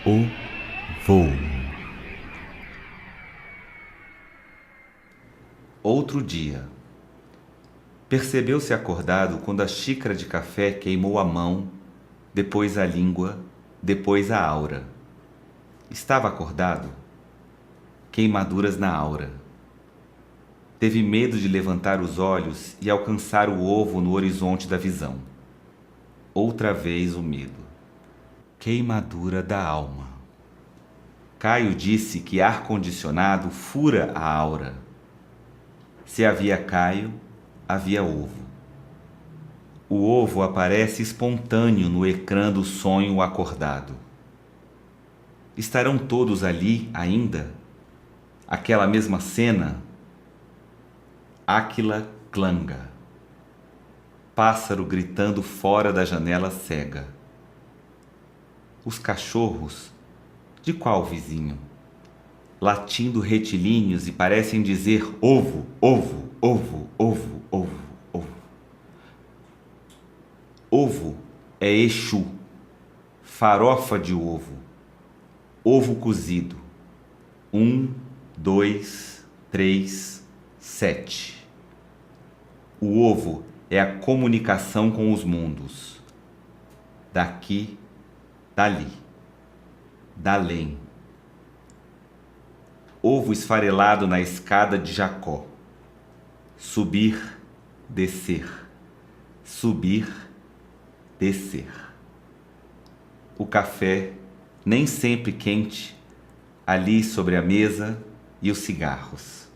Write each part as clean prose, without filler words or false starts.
O voo. Outro dia. Percebeu-se acordado quando a xícara de café queimou a mão, depois a língua, depois a aura. Estava acordado? Queimaduras na aura. Teve medo de levantar os olhos e alcançar o ovo no horizonte da visão. Outra vez o medo. Queimadura da alma. Caio disse que ar-condicionado fura a aura. Se havia Caio, havia ovo. O ovo aparece espontâneo no ecrã do sonho acordado. Estarão todos ali ainda? Aquela mesma cena? Áquila clangha. Pássaro gritando fora da janela cega. Os cachorros, de qual vizinho? Latindo retilíneos e parecem dizer ovo, ovo, ovo, ovo, ovo, ovo. Ovo é Exu, farofa de ovo, ovo cozido. 1, 2, 3, 7. O ovo é a comunicação com os mundos. Daqui, dali, dalém. Ovo esfarelado na escada de Jacó. Subir, descer. Subir, descer. O café, nem sempre quente, ali sobre a mesa, e os cigarros,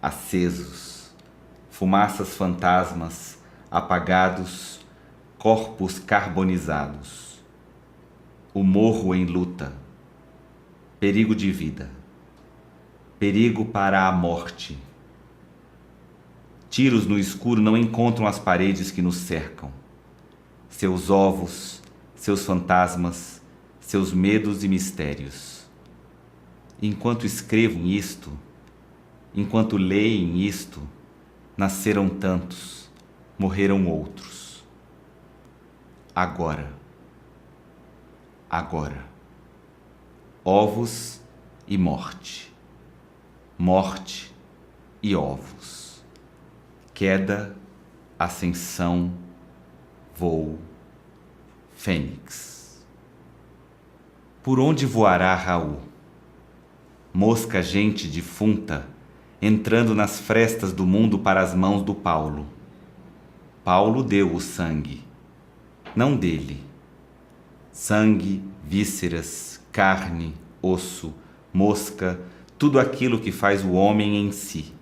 acesos, fumaças fantasmas, apagados, corpos carbonizados. O morro em luta. Perigo de vida. Perigo para a morte. Tiros no escuro não encontram as paredes que nos cercam. Seus ovos, seus fantasmas, seus medos e mistérios. Enquanto escrevo isto, enquanto leem isto, nasceram tantos, morreram outros. Agora. Agora. Ovos e morte. Morte e ovos. Queda, ascensão, voo, fênix. Por onde voará Raul? Mosca gente defunta, entrando nas frestas do mundo para as mãos do Paulo. Paulo deu o sangue, não dele. Sangue, vísceras, carne, osso, mosca, tudo aquilo que faz o homem em si.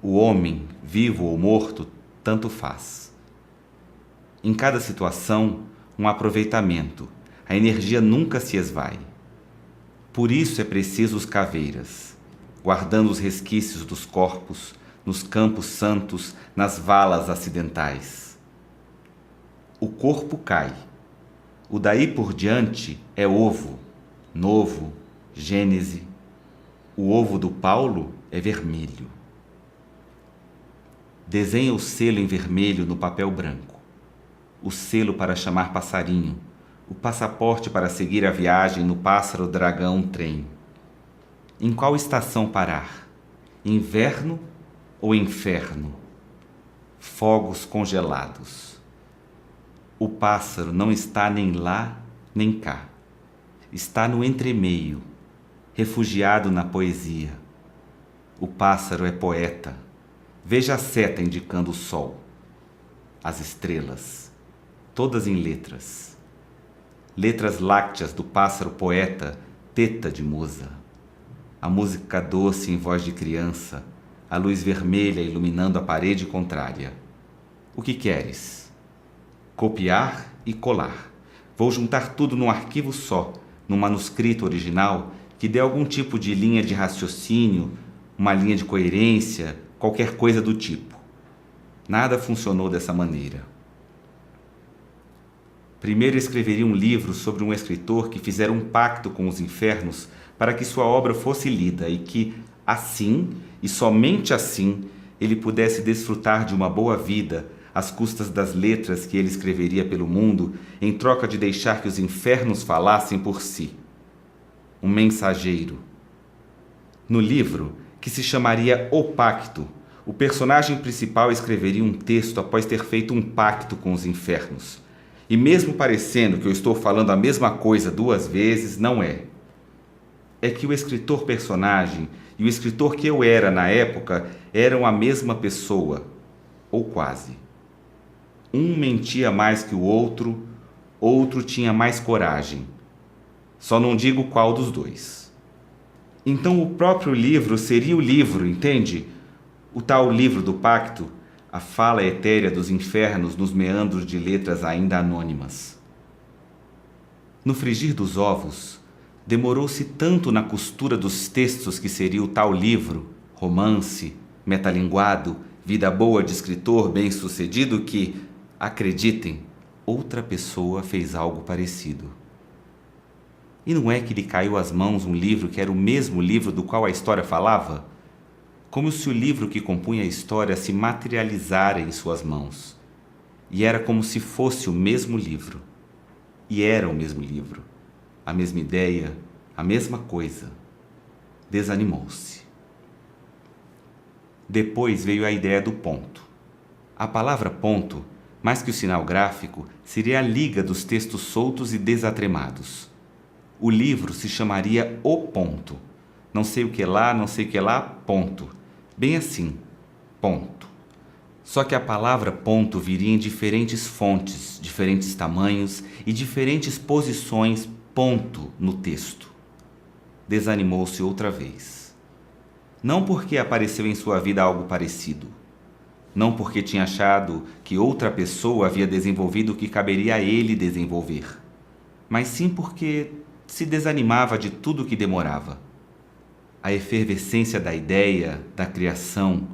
O homem, vivo ou morto, tanto faz. Em cada situação, um aproveitamento. A energia nunca se esvai. Por isso é preciso os caveiras, guardando os resquícios dos corpos, nos campos santos, nas valas acidentais. O corpo cai. O daí por diante é ovo, novo, gênese. O ovo do Paulo é vermelho. Desenha o selo em vermelho no papel branco. O selo para chamar passarinho. O passaporte para seguir a viagem no pássaro dragão trem. Em qual estação parar? Inverno ou inferno? Fogos congelados. O pássaro não está nem lá nem cá. Está no entremeio, refugiado na poesia. O pássaro é poeta. Veja a seta indicando o sol. As estrelas, todas em letras. Letras lácteas do pássaro poeta, teta de musa. A música doce em voz de criança, a luz vermelha iluminando a parede contrária. O que queres? Copiar e colar. Vou juntar tudo num arquivo só, num manuscrito original que dê algum tipo de linha de raciocínio, uma linha de coerência, qualquer coisa do tipo. Nada funcionou dessa maneira. Primeiro escreveria um livro sobre um escritor que fizera um pacto com os infernos para que sua obra fosse lida e que, assim, e somente assim, ele pudesse desfrutar de uma boa vida às custas das letras que ele escreveria pelo mundo em troca de deixar que os infernos falassem por si. um mensageiro. No livro, que se chamaria O Pacto, o personagem principal escreveria um texto após ter feito um pacto com os infernos. E mesmo parecendo que eu estou falando a mesma coisa duas vezes, não é. É que o escritor-personagem e o escritor que eu era na época eram a mesma pessoa, ou quase. Um mentia mais que o outro tinha mais coragem. Só não digo qual dos dois. Então o próprio livro seria o livro, entende? O tal livro do pacto, a fala etérea dos infernos nos meandros de letras ainda anônimas. No frigir dos ovos, demorou-se tanto na costura dos textos que seria o tal livro, romance, metalinguado, vida boa de escritor bem-sucedido que, acreditem, outra pessoa fez algo parecido. E não é que lhe caiu às mãos um livro que era o mesmo livro do qual a história falava? Como se o livro que compunha a história se materializara em suas mãos. E era como se fosse o mesmo livro. E era o mesmo livro. A mesma ideia, a mesma coisa. Desanimou-se. Depois veio a ideia do ponto. A palavra ponto, mais que o sinal gráfico, seria a liga dos textos soltos e desatremados. O livro se chamaria O Ponto. Não sei o que lá, ponto. Bem assim, ponto. Só que a palavra ponto viria em diferentes fontes, diferentes tamanhos e diferentes posições ponto no texto. Desanimou-se outra vez. Não porque apareceu em sua vida algo parecido. Não porque tinha achado que outra pessoa havia desenvolvido o que caberia a ele desenvolver. Mas sim porque se desanimava de tudo que demorava. A efervescência da ideia, da criação,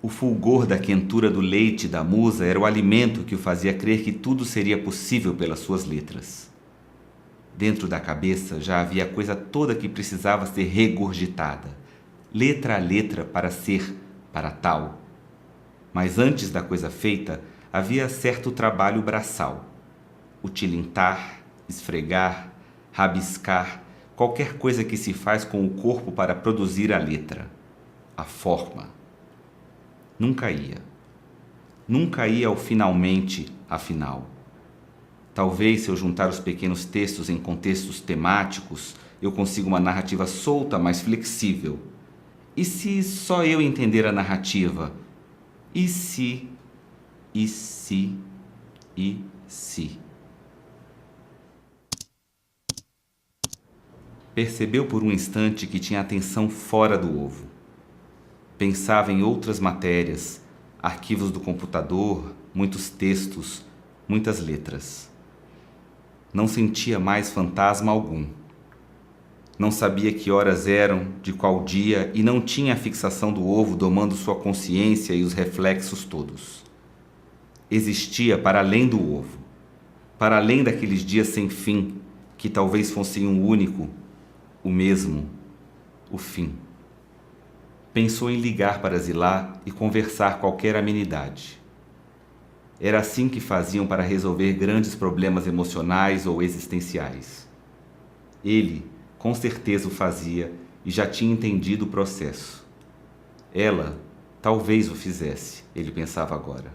o fulgor da quentura do leite da musa era o alimento que o fazia crer que tudo seria possível pelas suas letras. Dentro da cabeça já havia a coisa toda que precisava ser regurgitada, letra a letra para ser, para tal. Mas antes da coisa feita, havia certo trabalho braçal. O tilintar, esfregar, rabiscar, qualquer coisa que se faz com o corpo para produzir a letra, a forma. Nunca ia. Nunca ia ao finalmente, afinal. Talvez, se eu juntar os pequenos textos em contextos temáticos, eu consiga uma narrativa solta, mas flexível. E se só eu entender a narrativa? E se? Percebeu por um instante que tinha atenção fora do ovo. Pensava em outras matérias, arquivos do computador, muitos textos, muitas letras. Não sentia mais fantasma algum. Não sabia que horas eram, de qual dia, e não tinha a fixação do ovo domando sua consciência e os reflexos todos. Existia para além do ovo, para além daqueles dias sem fim, que talvez fossem um único, o mesmo, o fim. Pensou em ligar para Zilá e conversar qualquer amenidade. Era assim que faziam para resolver grandes problemas emocionais ou existenciais. Ele, com certeza, o fazia e já tinha entendido o processo. Ela, talvez o fizesse, ele pensava agora.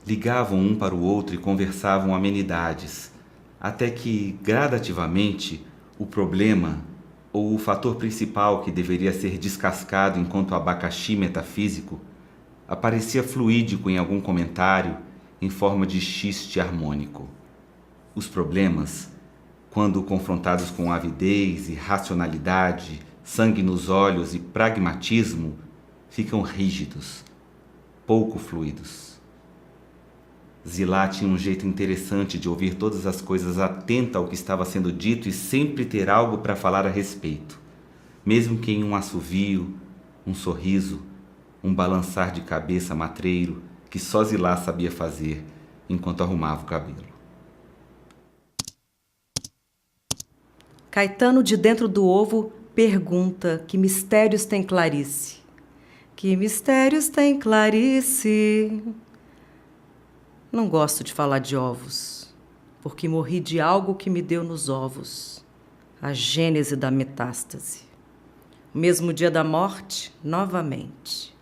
Ligavam um para o outro e conversavam amenidades, até que, gradativamente, o problema, ou o fator principal que deveria ser descascado enquanto abacaxi metafísico, aparecia fluídico em algum comentário em forma de xiste harmônico. Os problemas, quando confrontados com avidez e racionalidade, sangue nos olhos e pragmatismo, ficam rígidos, pouco fluidos. Zilá tinha um jeito interessante de ouvir todas as coisas atenta ao que estava sendo dito e sempre ter algo para falar a respeito, mesmo que em um assovio, um sorriso, um balançar de cabeça matreiro que só Zilá sabia fazer enquanto arrumava o cabelo. Caetano, de dentro do ovo, pergunta: que mistérios tem Clarice? Que mistérios tem Clarice? Não gosto de falar de ovos, porque morri de algo que me deu nos ovos. a gênese da metástase. O mesmo dia da morte, novamente.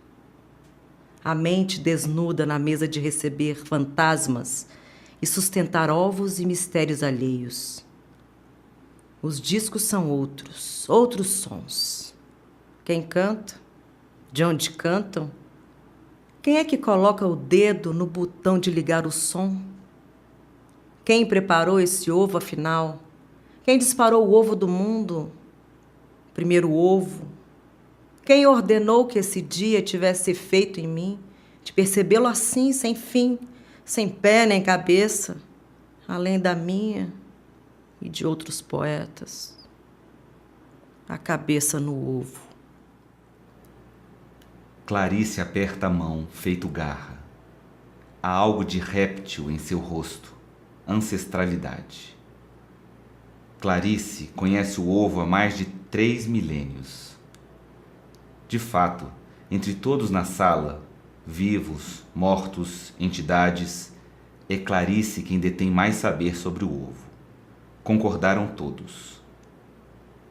A mente desnuda na mesa de receber fantasmas e sustentar ovos e mistérios alheios. Os discos são outros sons. Quem canta? De onde cantam? Quem é que coloca o dedo no botão de ligar o som? Quem preparou esse ovo, afinal? Quem disparou o ovo do mundo? Primeiro ovo. Quem ordenou que esse dia tivesse efeito em mim, de percebê-lo assim, sem fim, sem pé nem cabeça, além da minha e de outros poetas? A cabeça no ovo. Clarice aperta a mão, feito garra. Há algo de réptil em seu rosto, ancestralidade. Clarice conhece o ovo há mais de 3 milênios. De fato, entre todos na sala, vivos, mortos, entidades, é Clarice quem detém mais saber sobre o ovo. Concordaram todos.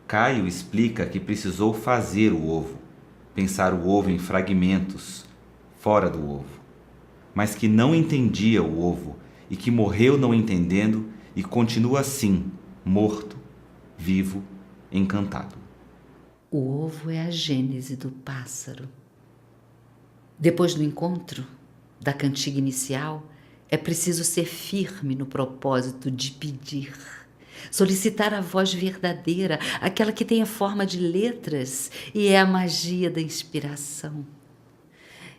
Caio explica que precisou fazer o ovo, pensar o ovo em fragmentos, fora do ovo, mas que não entendia o ovo e que morreu não entendendo e continua assim, morto, vivo, encantado. O ovo é a gênese do pássaro. Depois do encontro, da cantiga inicial, é preciso ser firme no propósito de pedir. Solicitar a voz verdadeira, aquela que tem a forma de letras e é a magia da inspiração.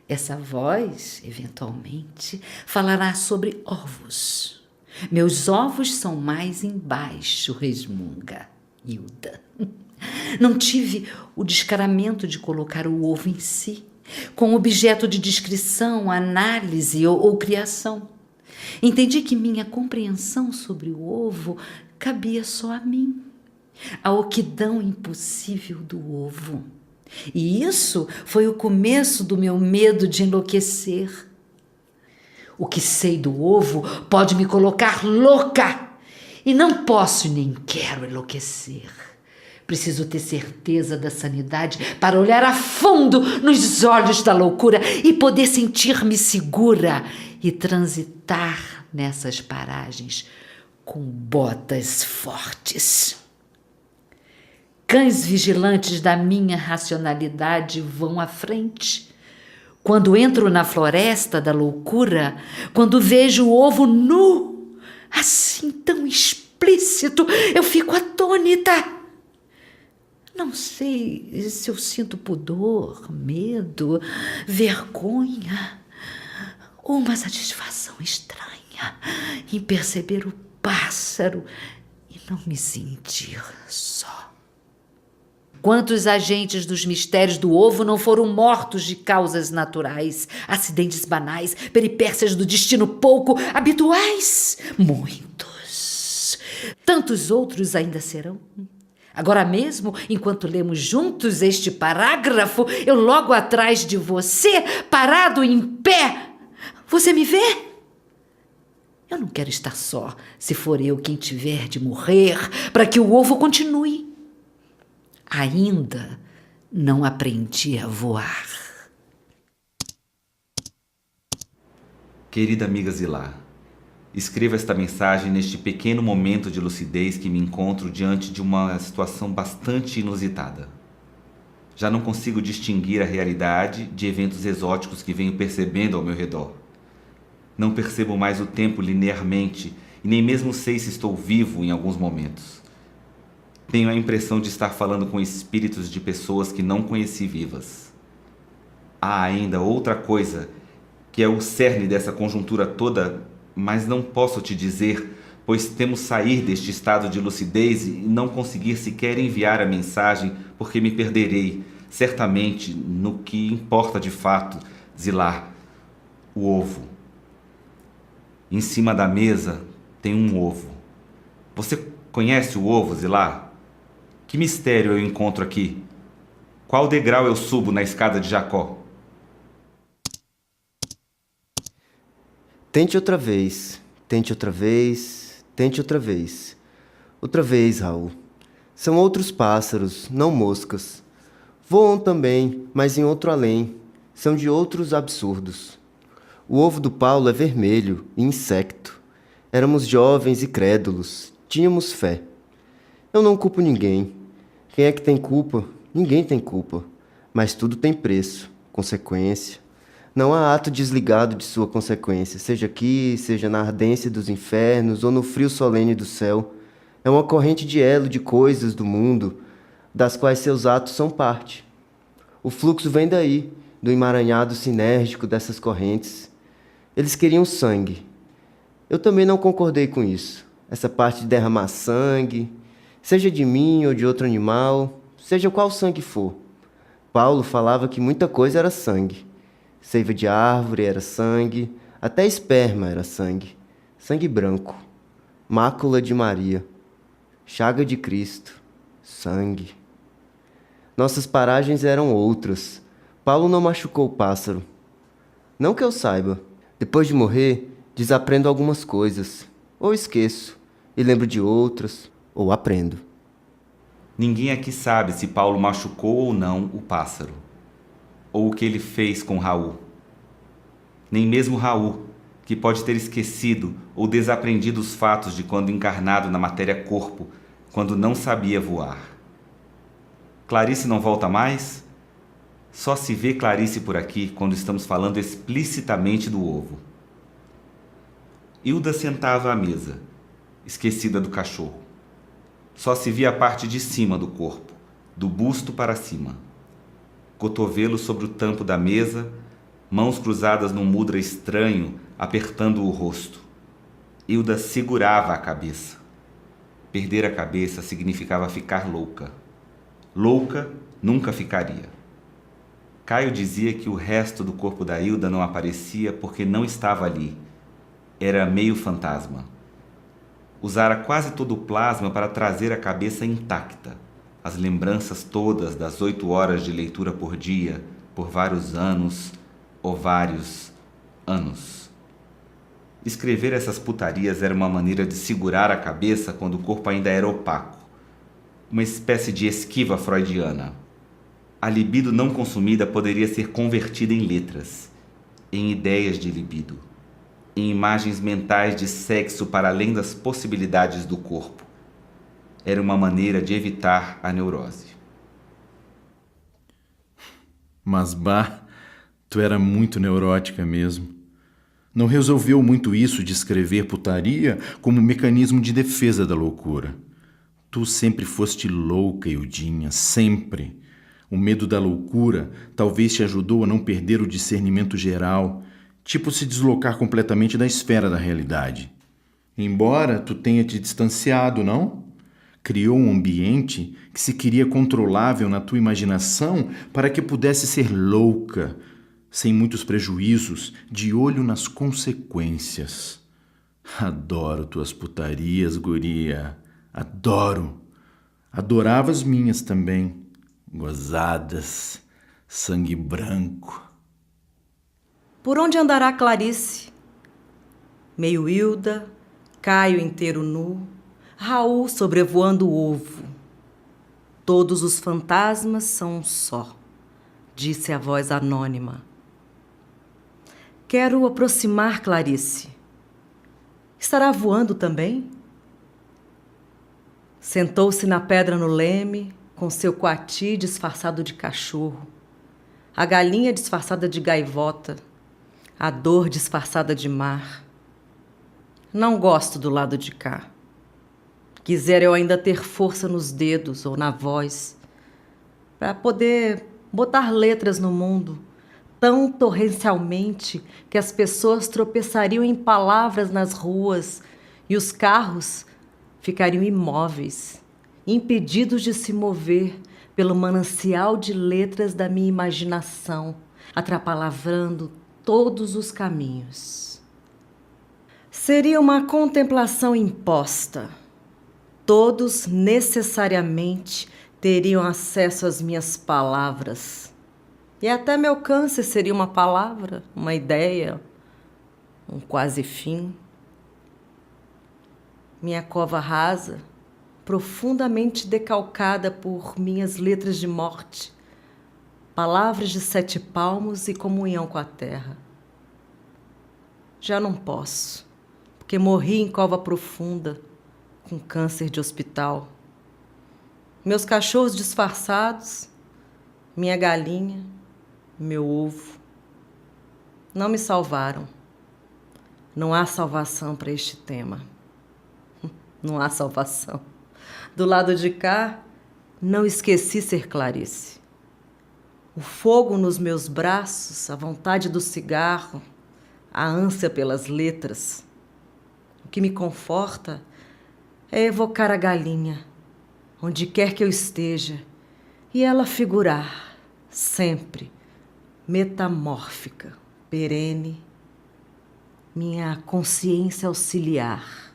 Essa voz, eventualmente, falará sobre ovos. Meus ovos são mais embaixo, resmunga Hilda. Não tive o descaramento de colocar o ovo em si, com objeto de descrição, análise ou criação. Entendi que minha compreensão sobre o ovo cabia só a mim, a oquidão impossível do ovo. E isso foi o começo do meu medo de enlouquecer. O que sei do ovo pode me colocar louca, e não posso nem quero enlouquecer. Preciso ter certeza da sanidade para olhar a fundo nos olhos da loucura e poder sentir-me segura e transitar nessas paragens com botas fortes. Cães vigilantes da minha racionalidade vão à frente. Quando entro na floresta da loucura, quando vejo o ovo nu, assim tão explícito, eu fico atônita. Não sei se eu sinto pudor, medo, vergonha ou uma satisfação estranha em perceber o pássaro e não me sentir só. Quantos agentes dos mistérios do ovo não foram mortos de causas naturais, acidentes banais, peripécias do destino pouco habituais? Muitos. Tantos outros ainda serão. Agora mesmo, enquanto lemos juntos este parágrafo, eu logo atrás de você, parado em pé. Você me vê? Eu não quero estar só, se for eu quem tiver de morrer, para que o ovo continue. Ainda não aprendi a voar. Querida amiga Zilar, escreva esta mensagem neste pequeno momento de lucidez que me encontro diante de uma situação bastante inusitada. Já não consigo distinguir a realidade de eventos exóticos que venho percebendo ao meu redor. Não percebo mais o tempo linearmente e nem mesmo sei se estou vivo em alguns momentos. Tenho a impressão de estar falando com espíritos de pessoas que não conheci vivas. Há ainda outra coisa que é o cerne dessa conjuntura toda, mas não posso te dizer, pois temo sair deste estado de lucidez e não conseguir sequer enviar a mensagem, porque me perderei, certamente, no que importa de fato, Zilar, o ovo. Em cima da mesa tem um ovo. Você conhece o ovo, Zilar? Que mistério eu encontro aqui? Qual degrau eu subo na escada de Jacó? Tente outra vez, tente outra vez, tente outra vez. Outra vez, Raul. São outros pássaros, não moscas. Voam também, mas em outro além. São de outros absurdos. O ovo do Paulo é vermelho e insecto. Éramos jovens e crédulos. Tínhamos fé. Eu não culpo ninguém. Quem é que tem culpa? Ninguém tem culpa. Mas tudo tem preço, consequência. Não há ato desligado de sua consequência, seja aqui, seja na ardência dos infernos ou no frio solene do céu. É uma corrente de elo de coisas do mundo, das quais seus atos são parte. O fluxo vem daí, do emaranhado sinérgico dessas correntes. Eles queriam sangue. Eu também não concordei com isso. Essa parte de derramar sangue, seja de mim ou de outro animal, seja qual sangue for. Paulo falava que muita coisa era sangue. Seiva de árvore era sangue, até esperma era sangue. Sangue branco, mácula de Maria, chaga de Cristo, sangue. Nossas paragens eram outras. Paulo não machucou o pássaro. Não que eu saiba. Depois de morrer, desaprendo algumas coisas. Ou esqueço, e lembro de outras, ou aprendo. Ninguém aqui sabe se Paulo machucou ou não o pássaro, ou o que ele fez com Raul. Nem mesmo Raul, que pode ter esquecido ou desaprendido os fatos de quando encarnado na matéria-corpo, quando não sabia voar. Clarice não volta mais? Só se vê Clarice por aqui quando estamos falando explicitamente do ovo. Hilda sentava à mesa, esquecida do cachorro. Só se via a parte de cima do corpo, do busto para cima. Cotovelo sobre o tampo da mesa, mãos cruzadas num mudra estranho, apertando o rosto. Hilda segurava a cabeça. Perder a cabeça significava ficar louca. Louca nunca ficaria. Caio dizia que o resto do corpo da Hilda não aparecia porque não estava ali. Era meio fantasma. Usara quase todo o plasma para trazer a cabeça intacta, as lembranças todas das 8 horas de leitura por dia, por vários anos ou vários anos. Escrever essas putarias era uma maneira de segurar a cabeça quando o corpo ainda era opaco. Uma espécie de esquiva freudiana. A libido não consumida poderia ser convertida em letras, em ideias de libido, em imagens mentais de sexo para além das possibilidades do corpo. Era uma maneira de evitar a neurose. Mas, bah, tu era muito neurótica mesmo. Não resolveu muito isso de escrever putaria como mecanismo de defesa da loucura. Tu sempre foste louca, Hildinha, sempre. O medo da loucura talvez te ajudou a não perder o discernimento geral, tipo se deslocar completamente da esfera da realidade. Embora tu tenha te distanciado, não? Criou um ambiente que se queria controlável na tua imaginação para que pudesse ser louca, sem muitos prejuízos, de olho nas consequências. Adoro tuas putarias, guria. Adoro. Adorava as minhas também. Gozadas, sangue branco. Por onde andará Clarice? Meio Hilda, Caio inteiro nu, Raul sobrevoando o ovo. Todos os fantasmas são um só, disse a voz anônima. Quero aproximar Clarice. Estará voando também? Sentou-se na pedra no leme, com seu coati disfarçado de cachorro, a galinha disfarçada de gaivota, a dor disfarçada de mar. Não gosto do lado de cá. Quisera eu ainda ter força nos dedos ou na voz, para poder botar letras no mundo, tão torrencialmente que as pessoas tropeçariam em palavras nas ruas e os carros ficariam imóveis, impedidos de se mover pelo manancial de letras da minha imaginação, atrapalavrando todos os caminhos. Seria uma contemplação imposta. Todos necessariamente teriam acesso às minhas palavras. E até meu câncer seria uma palavra, uma ideia, um quase fim. Minha cova rasa, profundamente decalcada por minhas letras de morte, palavras de 7 palmos e comunhão com a terra. Já não posso, porque morri em cova profunda, com câncer de hospital. Meus cachorros disfarçados, minha galinha, meu ovo, não me salvaram. Não há salvação para este tema. Não há salvação. Do lado de cá, não esqueci ser Clarice. O fogo nos meus braços, a vontade do cigarro, a ânsia pelas letras. O que me conforta é evocar a galinha, onde quer que eu esteja, e ela figurar, sempre, metamórfica, perene, minha consciência auxiliar.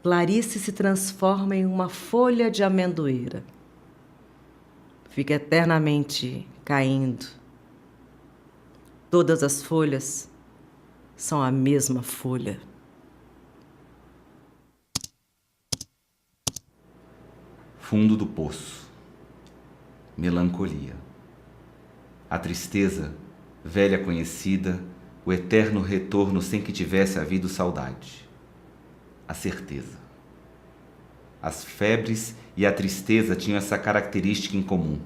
Clarice se transforma em uma folha de amendoeira. Fica eternamente caindo. Todas as folhas são a mesma folha. Fundo do poço. Melancolia. A tristeza, velha conhecida, o eterno retorno sem que tivesse havido saudade. A certeza. As febres e a tristeza tinham essa característica em comum: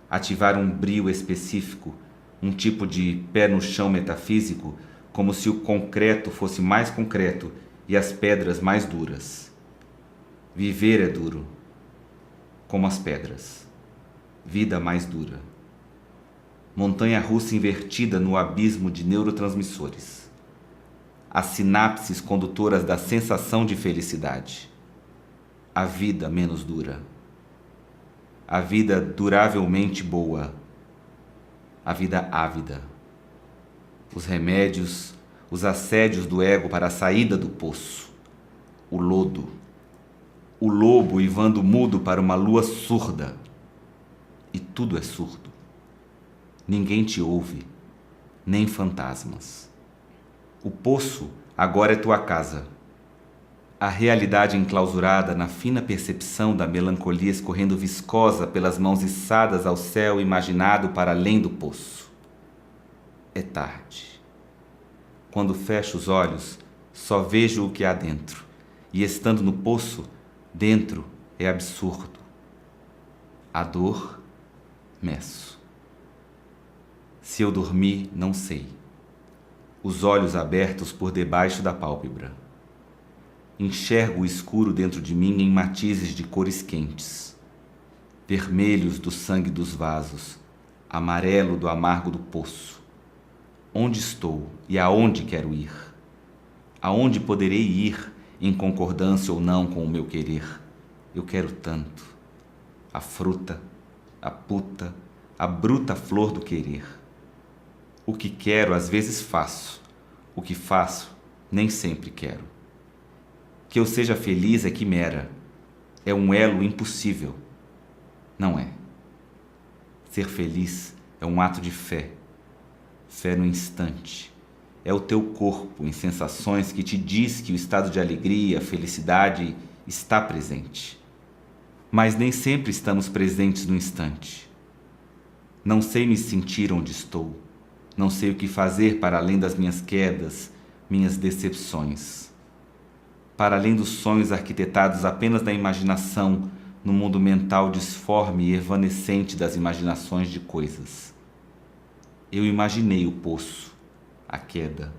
ativar um brio específico, um tipo de pé no chão metafísico, como se o concreto fosse mais concreto e as pedras mais duras. Viver é duro, como as pedras. Vida mais dura. Montanha-russa invertida no abismo de neurotransmissores. As sinapses condutoras da sensação de felicidade. A vida menos dura. A vida duravelmente boa. A vida ávida. Os remédios, os assédios do ego para a saída do poço. O lodo. O lobo uivando mudo para uma lua surda. E tudo é surdo. Ninguém te ouve, nem fantasmas. O poço agora é tua casa. A realidade enclausurada na fina percepção da melancolia escorrendo viscosa pelas mãos içadas ao céu imaginado para além do poço. É tarde. Quando fecho os olhos, só vejo o que há dentro. E estando no poço, dentro é absurdo. A dor, meço. Se eu dormi, não sei. Os olhos abertos por debaixo da pálpebra. Enxergo o escuro dentro de mim em matizes de cores quentes. Vermelhos do sangue dos vasos, amarelo do amargo do poço. Onde estou e aonde quero ir? Aonde poderei ir em concordância ou não com o meu querer? Eu quero tanto. A fruta, a puta, a bruta flor do querer. O que quero, às vezes faço. O que faço, nem sempre quero. Que eu seja feliz é quimera. É um elo impossível. Não é. Ser feliz é um ato de fé. Fé no instante. É o teu corpo em sensações que te diz que o estado de alegria, felicidade está presente. Mas nem sempre estamos presentes no instante. Não sei me sentir onde estou. Não sei o que fazer para além das minhas quedas, minhas decepções. Para além dos sonhos arquitetados apenas na imaginação, no mundo mental disforme e evanescente das imaginações de coisas. Eu imaginei o poço, a queda.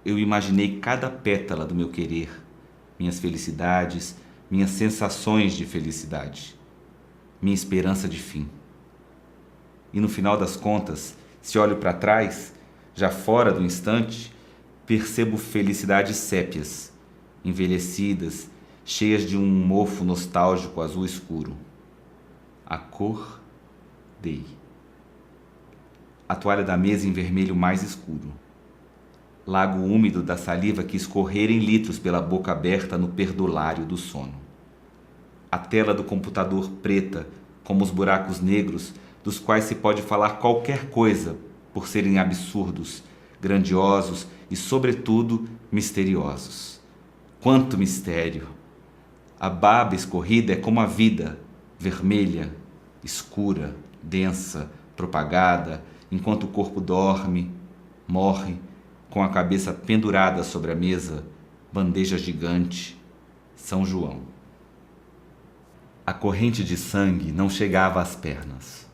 Eu imaginei cada pétala do meu querer, minhas felicidades, minhas sensações de felicidade, minha esperança de fim. E no final das contas, se olho para trás, já fora do instante, percebo felicidades sépias, envelhecidas, cheias de um mofo nostálgico azul escuro. A cor, dei. A toalha da mesa em vermelho mais escuro. Lago úmido da saliva que escorrera em litros pela boca aberta no perdulário do sono. A tela do computador preta, como os buracos negros, dos quais se pode falar qualquer coisa por serem absurdos, grandiosos e, sobretudo, misteriosos. Quanto mistério! A baba escorrida é como a vida, vermelha, escura, densa, propagada, enquanto o corpo dorme, morre, com a cabeça pendurada sobre a mesa, bandeja gigante, São João. A corrente de sangue não chegava às pernas.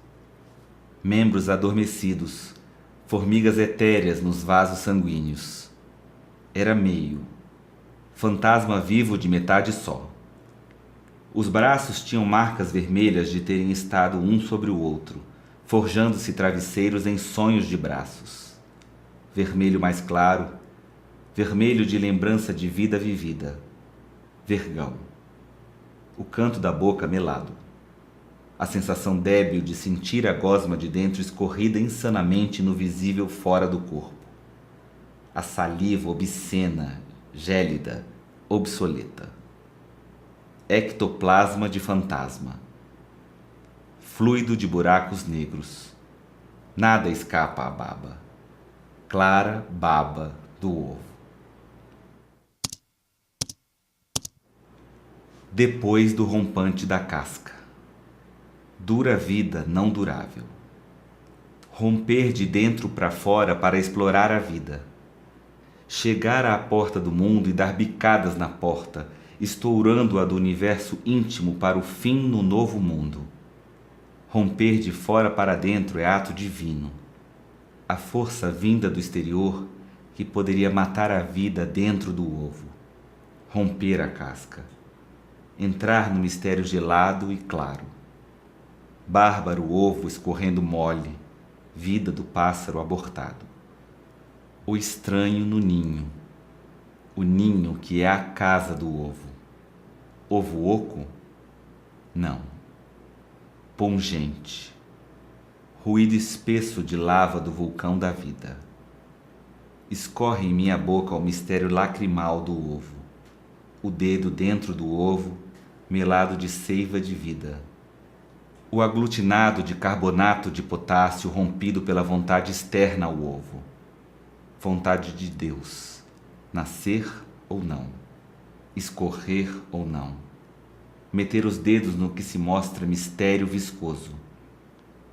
Membros adormecidos, formigas etéreas nos vasos sanguíneos. Era meio, fantasma vivo de metade só. Os braços tinham marcas vermelhas de terem estado um sobre o outro, forjando-se travesseiros em sonhos de braços. Vermelho mais claro, vermelho de lembrança de vida vivida. Vergão. O canto da boca melado. A sensação débil de sentir a gosma de dentro escorrida insanamente no visível fora do corpo. A saliva obscena, gélida, obsoleta. Ectoplasma de fantasma. Fluido de buracos negros. Nada escapa à baba. Clara baba do ovo. Depois do rompante da casca. Dura vida não durável. Romper de dentro para fora para explorar a vida. Chegar à porta do mundo e dar bicadas na porta, estourando-a do universo íntimo para o fim no novo mundo. Romper de fora para dentro é ato divino. A força vinda do exterior que poderia matar a vida dentro do ovo. Romper a casca. Entrar no mistério gelado e claro. Bárbaro ovo escorrendo mole, vida do pássaro abortado. O estranho no ninho, o ninho que é a casa do ovo. Ovo oco? Não. Pungente. Ruído espesso de lava do vulcão da vida. Escorre em minha boca o mistério lacrimal do ovo. O dedo dentro do ovo, melado de seiva de vida. O aglutinado de carbonato de potássio rompido pela vontade externa ao ovo. Vontade de Deus. Nascer ou não. Escorrer ou não. Meter os dedos no que se mostra mistério viscoso.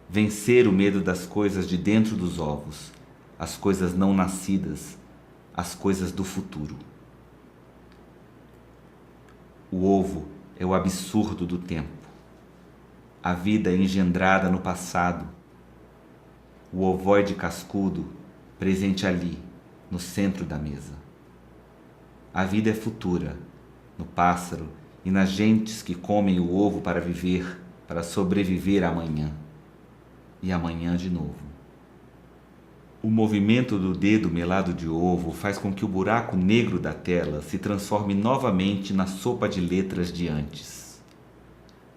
Vencer o medo das coisas de dentro dos ovos, as coisas não nascidas, as coisas do futuro. O ovo é o absurdo do tempo. A vida é engendrada no passado. O ovoide cascudo, presente ali, no centro da mesa. A vida é futura, no pássaro e nas gentes que comem o ovo para viver, para sobreviver amanhã. E amanhã de novo. O movimento do dedo melado de ovo faz com que o buraco negro da tela se transforme novamente na sopa de letras de antes.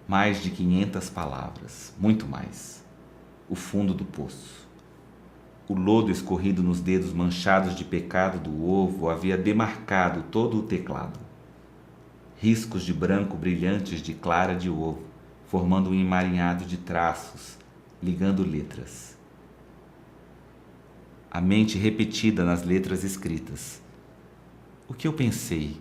Mais de 500 palavras, muito mais. O fundo do poço. O lodo escorrido nos dedos manchados de pecado do ovo havia demarcado todo o teclado. Riscos de branco brilhantes de clara de ovo, formando um emaranhado de traços, ligando letras. A mente repetida nas letras escritas. O que eu pensei?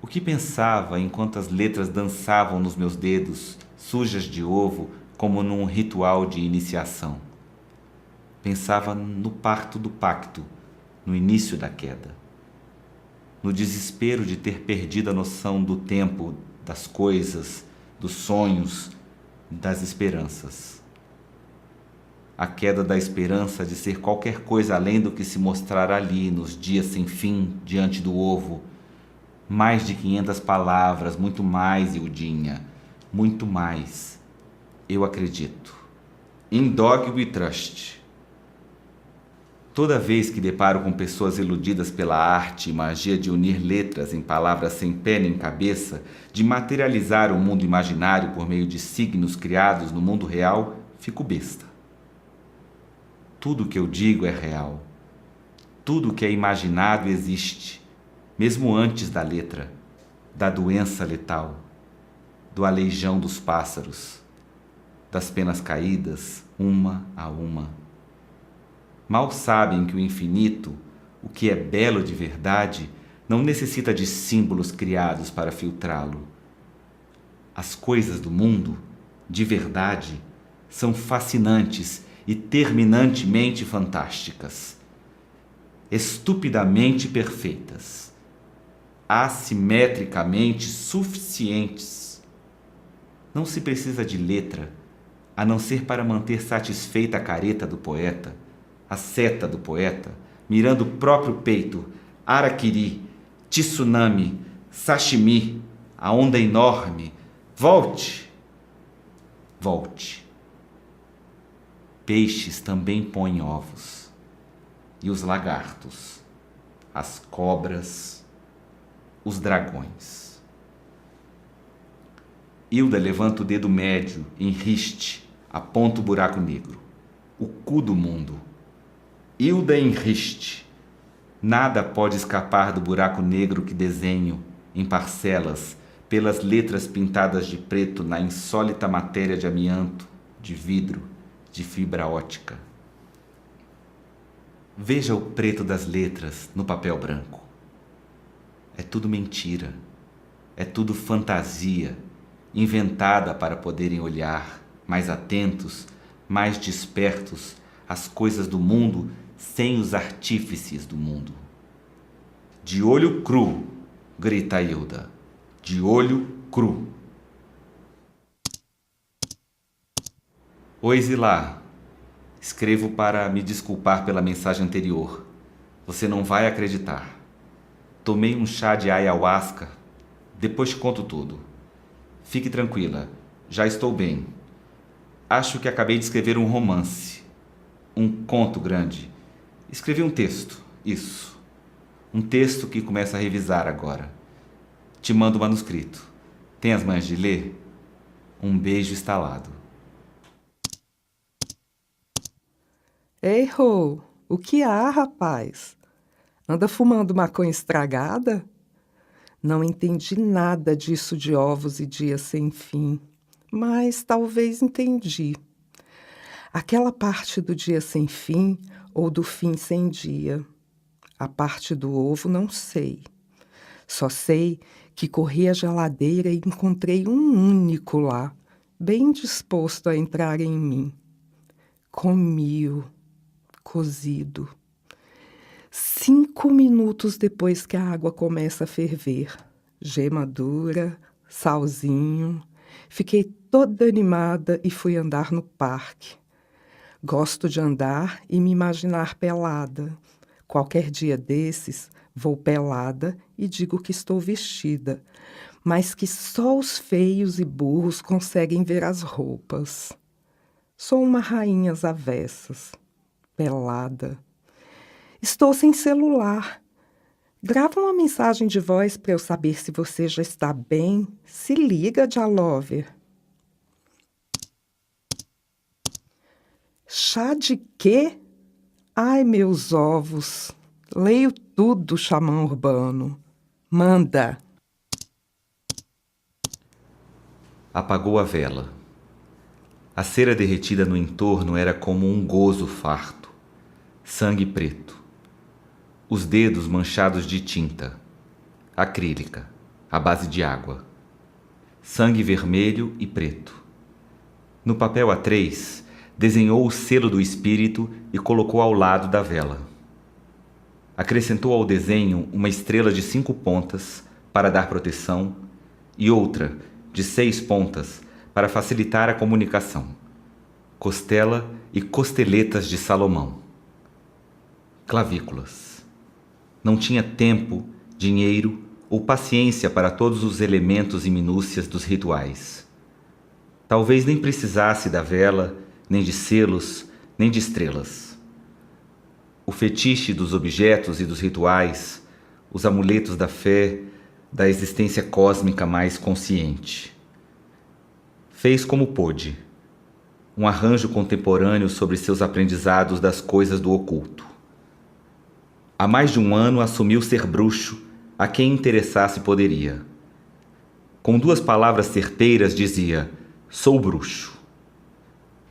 O que pensava enquanto as letras dançavam nos meus dedos, sujas de ovo, como num ritual de iniciação? Pensava no parto do pacto, no início da queda. No desespero de ter perdido a noção do tempo, das coisas, dos sonhos, das esperanças. A queda da esperança de ser qualquer coisa além do que se mostrar ali nos dias sem fim diante do ovo. Mais de 500 palavras, muito mais, Ildinha, muito mais. Eu acredito. In dog we trust. Toda vez que deparo com pessoas iludidas pela arte e magia de unir letras em palavras sem pé nem cabeça, de materializar o mundo imaginário por meio de signos criados no mundo real, fico besta. Tudo o que eu digo é real. Tudo o que é imaginado existe, mesmo antes da letra, da doença letal, do aleijão dos pássaros, das penas caídas, uma a uma. Mal sabem que o infinito, o que é belo de verdade, não necessita de símbolos criados para filtrá-lo, As coisas do mundo, de verdade, são fascinantes e terminantemente fantásticas, estupidamente perfeitas, assimetricamente suficientes. Não se precisa de letra, a não ser para manter satisfeita a careta do poeta, a seta do poeta, mirando o próprio peito, araquiri, tsunami, sashimi, a onda enorme. Volte! Volte! Peixes também põem ovos, e os lagartos, as cobras, os dragões. Hilda levanta o dedo médio, em riste, aponta o buraco negro, o cu do mundo. Hilda em riste. Nada pode escapar do buraco negro que desenho, em parcelas, pelas letras pintadas de preto na insólita matéria de amianto, de vidro, de fibra ótica. Veja o preto das letras no papel branco. É tudo mentira, é tudo fantasia, inventada para poderem olhar, mais atentos, mais despertos, as coisas do mundo sem os artífices do mundo. De olho cru, grita Hilda, de olho cru. Oi, Zilá. Escrevo para me desculpar pela mensagem anterior. Você não vai acreditar. Tomei um chá de ayahuasca. Depois te conto tudo. Fique tranquila, já estou bem. Acho que acabei de escrever um romance. Um conto grande. Escrevi um texto, isso. Um texto que começo a revisar agora. Te mando o manuscrito. Tem as manhas de ler? Um beijo estalado. Ei, Rô, o que há, rapaz? Anda fumando maconha estragada? Não entendi nada disso de ovos e dias sem fim, mas talvez entendi. Aquela parte do dia sem fim ou do fim sem dia. A parte do ovo não sei. Só sei que corri à geladeira e encontrei um único lá, bem disposto a entrar em mim. Comi-o, cozido. 5 minutos depois que a água começa a ferver. Gema dura, salzinho. Fiquei toda animada e fui andar no parque. Gosto de andar e me imaginar pelada. Qualquer dia desses, vou pelada e digo que estou vestida, mas que só os feios e burros conseguem ver as roupas. Sou uma rainha às avessas, pelada. Estou sem celular. Grava uma mensagem de voz para eu saber se você já está bem. Se liga, Jalover. Chá de quê? Ai, meus ovos. Leio tudo, xamã urbano. Manda. Apagou a vela. A cera derretida no entorno era como um gozo farto. Sangue preto. Os dedos manchados de tinta. Acrílica, à base de água. Sangue vermelho e preto. No papel A3, desenhou o selo do espírito e colocou ao lado da vela. Acrescentou ao desenho uma estrela de 5 pontas para dar proteção e outra de 6 pontas para facilitar a comunicação. Costela e costeletas de Salomão. Clavículas. Não tinha tempo, dinheiro ou paciência para todos os elementos e minúcias dos rituais. Talvez nem precisasse da vela, nem de selos, nem de estrelas. O fetiche dos objetos e dos rituais, os amuletos da fé, da existência cósmica mais consciente. Fez como pôde, um arranjo contemporâneo sobre seus aprendizados das coisas do oculto. Há mais de 1 ano assumiu ser bruxo, a quem interessasse poderia. Com 2 palavras certeiras dizia, sou bruxo.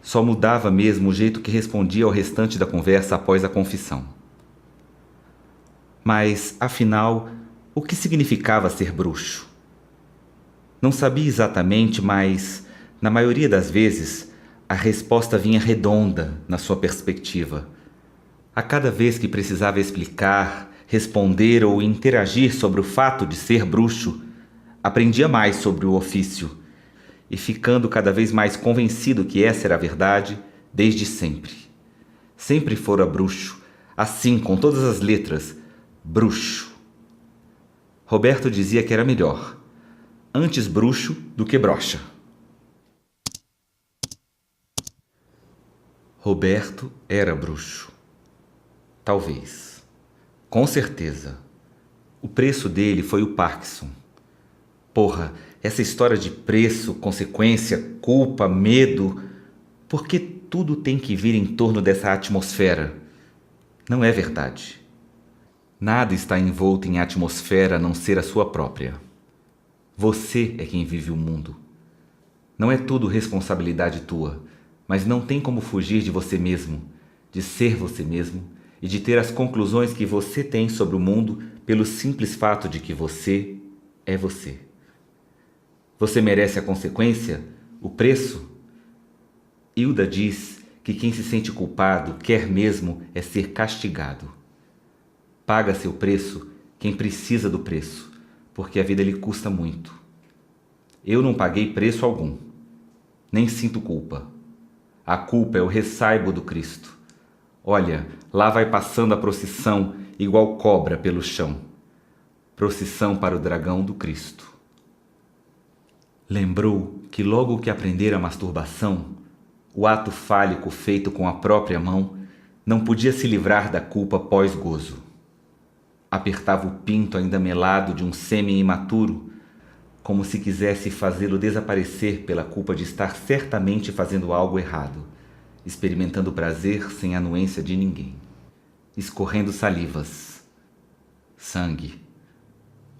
Só mudava mesmo o jeito que respondia ao restante da conversa após a confissão. Mas, afinal, o que significava ser bruxo? Não sabia exatamente, mas, na maioria das vezes, a resposta vinha redonda na sua perspectiva. A cada vez que precisava explicar, responder ou interagir sobre o fato de ser bruxo, aprendia mais sobre o ofício e ficando cada vez mais convencido que essa era a verdade desde sempre. Sempre fora bruxo, assim, com todas as letras, bruxo. Roberto dizia que era melhor, antes bruxo do que broxa. Roberto era bruxo. Talvez. Com certeza. O preço dele foi o Parkinson. Porra, essa história de preço, consequência, culpa, medo... Por que tudo tem que vir em torno dessa atmosfera? Não é verdade. Nada está envolto em atmosfera a não ser a sua própria. Você é quem vive o mundo. Não é tudo responsabilidade tua, mas não tem como fugir de você mesmo, de ser você mesmo e de ter as conclusões que você tem sobre o mundo pelo simples fato de que você é você. Você merece a consequência, o preço? Hilda diz que quem se sente culpado quer mesmo é ser castigado. Paga seu preço quem precisa do preço, porque a vida lhe custa muito. Eu não paguei preço algum, nem sinto culpa. A culpa é o ressaibo do Cristo. Olha, lá vai passando a procissão igual cobra pelo chão. Procissão para o dragão do Cristo. Lembrou que logo que aprendera a masturbação, o ato fálico feito com a própria mão, não podia se livrar da culpa pós-gozo. Apertava o pinto ainda melado de um sêmen imaturo, como se quisesse fazê-lo desaparecer pela culpa de estar certamente fazendo algo errado, experimentando prazer sem anuência de ninguém, escorrendo salivas, sangue.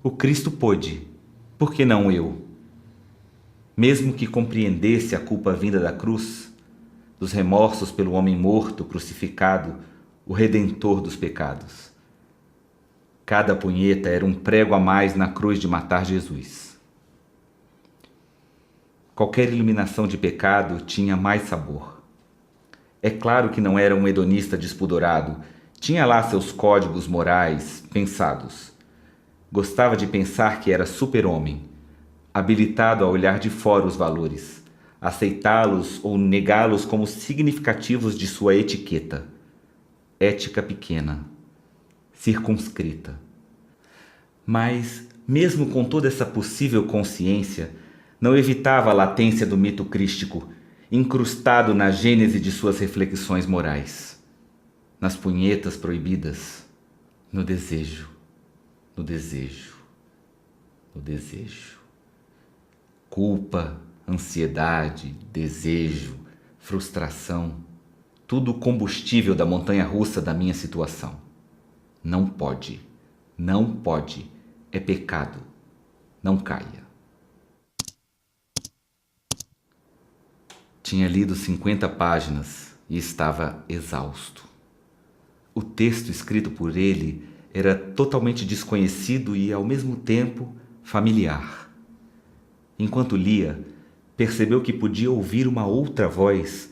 O Cristo pôde, por que não eu? Mesmo que compreendesse a culpa vinda da cruz, dos remorsos pelo homem morto, crucificado, o redentor dos pecados. Cada punheta era um prego a mais na cruz de matar Jesus. Qualquer iluminação de pecado tinha mais sabor. É claro que não era um hedonista despudorado, tinha lá seus códigos morais pensados. Gostava de pensar que era super-homem, habilitado a olhar de fora os valores, aceitá-los ou negá-los como significativos de sua etiqueta. Ética pequena, circunscrita. Mas, mesmo com toda essa possível consciência, não evitava a latência do mito crístico, incrustado na gênese de suas reflexões morais. Nas punhetas proibidas, no desejo, no desejo, no desejo. Culpa, ansiedade, desejo, frustração, tudo o combustível da montanha-russa da minha situação. Não pode, não pode, é pecado, não caia. Tinha lido 50 páginas e estava exausto. O texto escrito por ele era totalmente desconhecido e, ao mesmo tempo, familiar. Enquanto lia, percebeu que podia ouvir uma outra voz,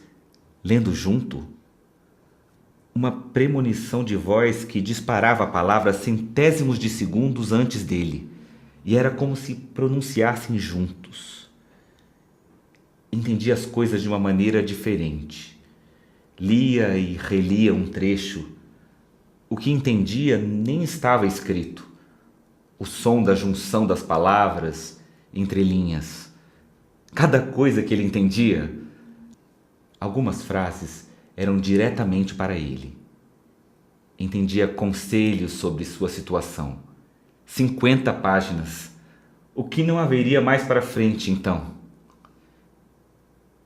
lendo junto. Uma premonição de voz que disparava a palavra centésimos de segundos antes dele, e era como se pronunciassem juntos. Entendia as coisas de uma maneira diferente. Lia e relia um trecho. O que entendia nem estava escrito. O som da junção das palavras, entre linhas. Cada coisa que ele entendia. Algumas frases eram diretamente para ele. Entendia conselhos sobre sua situação. 50 páginas. O que não haveria mais para frente, então?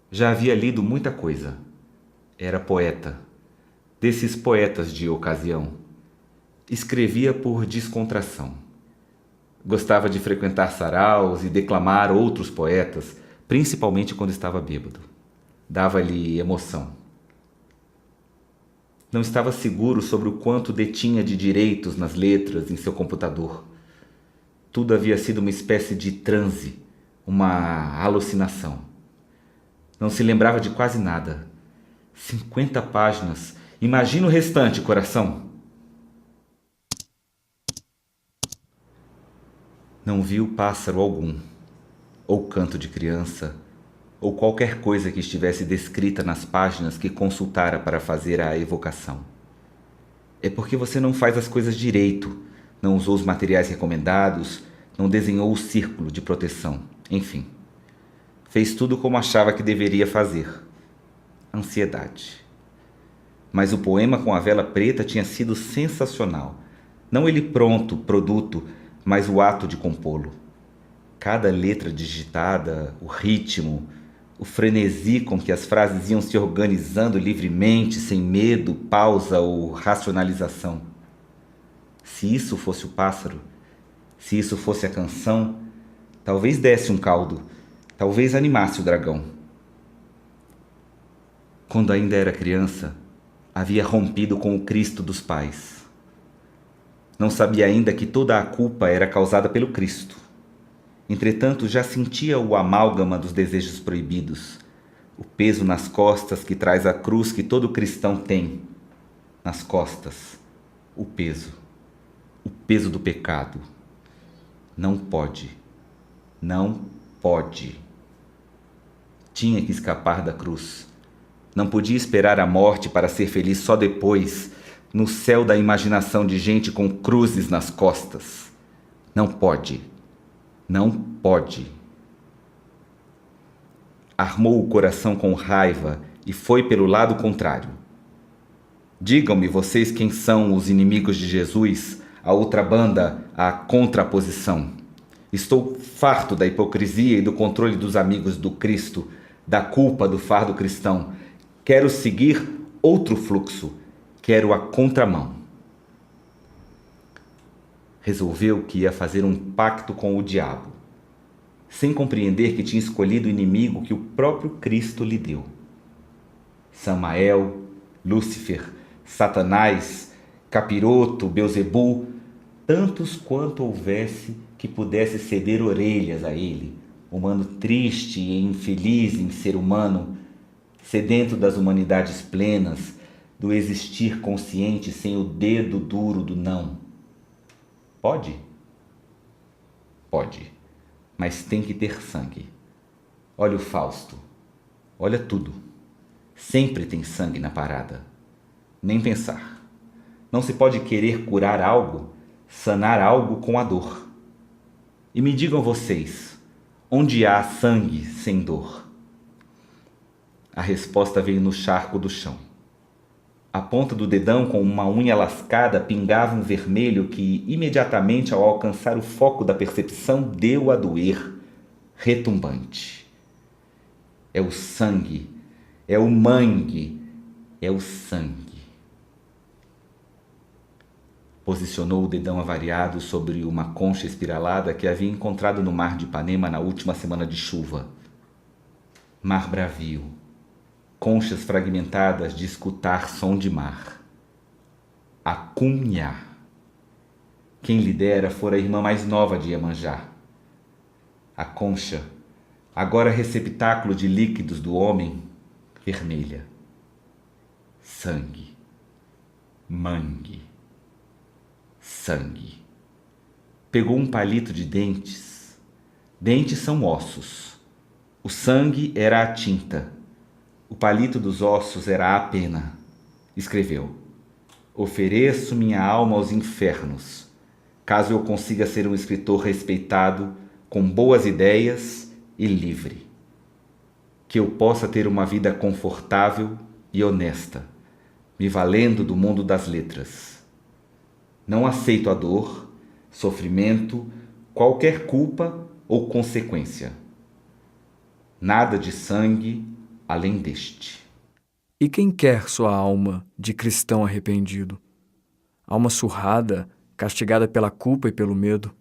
Já havia lido muita coisa. Era poeta. Desses poetas de ocasião. Escrevia por descontração. Gostava de frequentar saraus e declamar outros poetas, principalmente quando estava bêbado. Dava-lhe emoção. Não estava seguro sobre o quanto detinha de direitos nas letras em seu computador. Tudo havia sido uma espécie de transe, uma alucinação. Não se lembrava de quase nada. 50 páginas. Imagina o restante, coração. Não viu pássaro algum, ou canto de criança, ou qualquer coisa que estivesse descrita nas páginas que consultara para fazer a evocação. É porque você não faz as coisas direito, não usou os materiais recomendados, não desenhou o círculo de proteção, enfim. Fez tudo como achava que deveria fazer. Ansiedade. Mas o poema com a vela preta tinha sido sensacional. Não ele pronto, produto, mas o ato de compô-lo. Cada letra digitada, o ritmo, o frenesi com que as frases iam se organizando livremente, sem medo, pausa ou racionalização. Se isso fosse o pássaro, se isso fosse a canção, talvez desse um caldo, talvez animasse o dragão. Quando ainda era criança, havia rompido com o Cristo dos pais. Não sabia ainda que toda a culpa era causada pelo Cristo. Entretanto, já sentia o amálgama dos desejos proibidos, o peso nas costas que traz a cruz que todo cristão tem. Nas costas, o peso do pecado. Não pode, não pode. Tinha que escapar da cruz. Não podia esperar a morte para ser feliz só depois, no céu da imaginação de gente com cruzes nas costas. Não pode. Não pode. Armou o coração com raiva e foi pelo lado contrário. Digam-me vocês quem são os inimigos de Jesus, a outra banda, a contraposição. Estou farto da hipocrisia e do controle dos amigos do Cristo, da culpa do fardo cristão. Quero seguir outro fluxo. Quero a contramão. Resolveu que ia fazer um pacto com o diabo, sem compreender que tinha escolhido o inimigo que o próprio Cristo lhe deu. Samael, Lúcifer, Satanás, Capiroto, Belzebu, tantos quanto houvesse que pudesse ceder orelhas a ele, humano triste e infeliz em ser humano, sedento das humanidades plenas, do existir consciente sem o dedo duro do não. Pode? Pode, mas tem que ter sangue. Olha o Fausto, olha tudo. Sempre tem sangue na parada. Nem pensar. Não se pode querer curar algo, sanar algo com a dor. E me digam vocês, onde há sangue sem dor? A resposta veio no charco do chão. A ponta do dedão com uma unha lascada pingava um vermelho que, imediatamente ao alcançar o foco da percepção, deu a doer, retumbante. É o sangue, é o mangue, é o sangue. Posicionou o dedão avariado sobre uma concha espiralada que havia encontrado no mar de Ipanema na última semana de chuva. Mar bravio. Conchas fragmentadas de escutar som de mar. A Cunha. Quem lhe dera fora a irmã mais nova de Iemanjá. A concha, agora receptáculo de líquidos do homem, vermelha. Sangue. Mangue. Sangue. Pegou um palito de dentes. Dentes são ossos. O sangue era a tinta. O palito dos ossos era a pena. Escreveu: ofereço minha alma aos infernos, caso eu consiga ser um escritor respeitado, com boas ideias e livre. Que eu possa ter uma vida confortável e honesta, me valendo do mundo das letras. Não aceito a dor, sofrimento, qualquer culpa ou consequência. Nada de sangue além deste. E quem quer sua alma de cristão arrependido? Alma surrada, castigada pela culpa e pelo medo?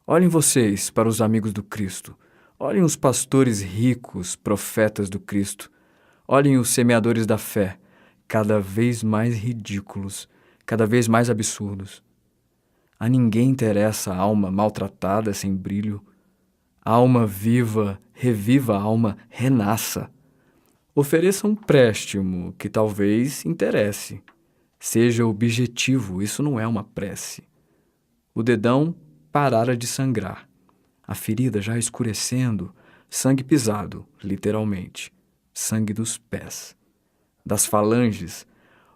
Olhem vocês para os amigos do Cristo. Olhem os pastores ricos, profetas do Cristo. Olhem os semeadores da fé, cada vez mais ridículos, cada vez mais absurdos. A ninguém interessa a alma maltratada, sem brilho. Alma viva, reviva a alma, renasça. Ofereça um empréstimo que talvez interesse. Seja objetivo, isso não é uma prece. O dedão parara de sangrar. A ferida já escurecendo, sangue pisado, literalmente. Sangue dos pés. Das falanges,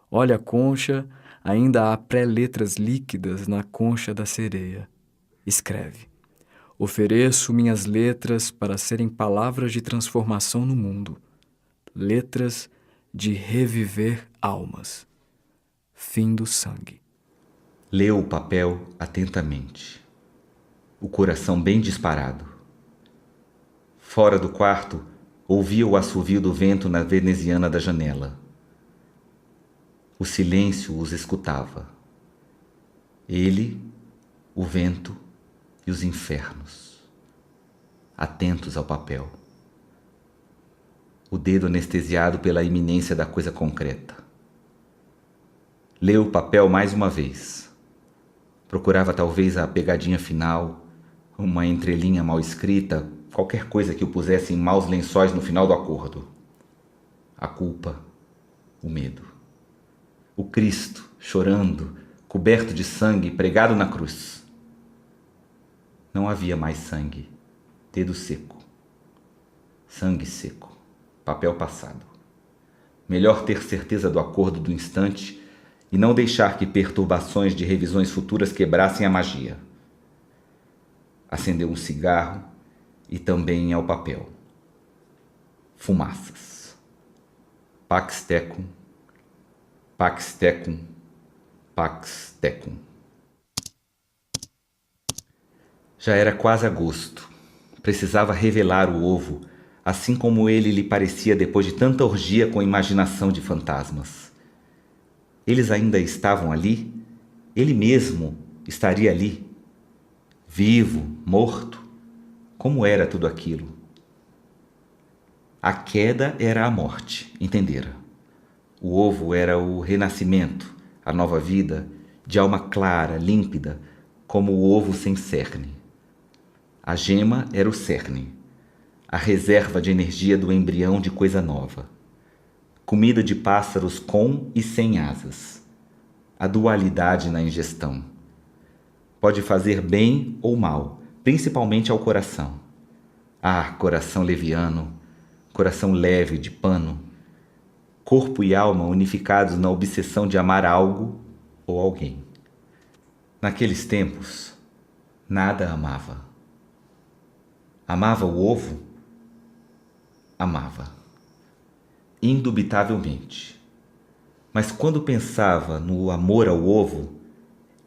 olha a concha, ainda há pré-letras líquidas na concha da sereia. Escreve. Ofereço minhas letras para serem palavras de transformação no mundo. Letras de reviver almas. Fim do sangue. Leu o papel atentamente. O coração bem disparado. Fora do quarto, ouvia o assovio do vento na veneziana da janela. O silêncio os escutava. Ele, o vento e os infernos, atentos ao papel. O dedo anestesiado pela iminência da coisa concreta. Leu o papel mais uma vez. Procurava talvez a pegadinha final, uma entrelinha mal escrita, qualquer coisa que o pusesse em maus lençóis no final do acordo. A culpa, o medo. O Cristo, chorando, coberto de sangue, pregado na cruz. Não havia mais sangue. Dedo seco. Sangue seco. Papel passado. Melhor ter certeza do acordo do instante e não deixar que perturbações de revisões futuras quebrassem a magia. Acendeu um cigarro e também ao papel. Fumaças. Pax tecum, pax tecum, pax tecum. Já era quase agosto. Precisava revelar o ovo, assim como ele lhe parecia depois de tanta orgia com imaginação de fantasmas. Eles ainda estavam ali? Ele mesmo estaria ali? Vivo, morto? Como era tudo aquilo? A queda era a morte, entendera. O ovo era o renascimento, a nova vida, de alma clara, límpida, como o ovo sem cerne. A gema era o cerne, a reserva de energia do embrião de coisa nova. Comida de pássaros com e sem asas. A dualidade na ingestão. Pode fazer bem ou mal, principalmente ao coração. Ah, coração leviano, coração leve de pano. Corpo e alma unificados na obsessão de amar algo ou alguém. Naqueles tempos, nada amava. Amava o ovo? Amava. Indubitavelmente. Mas quando pensava no amor ao ovo,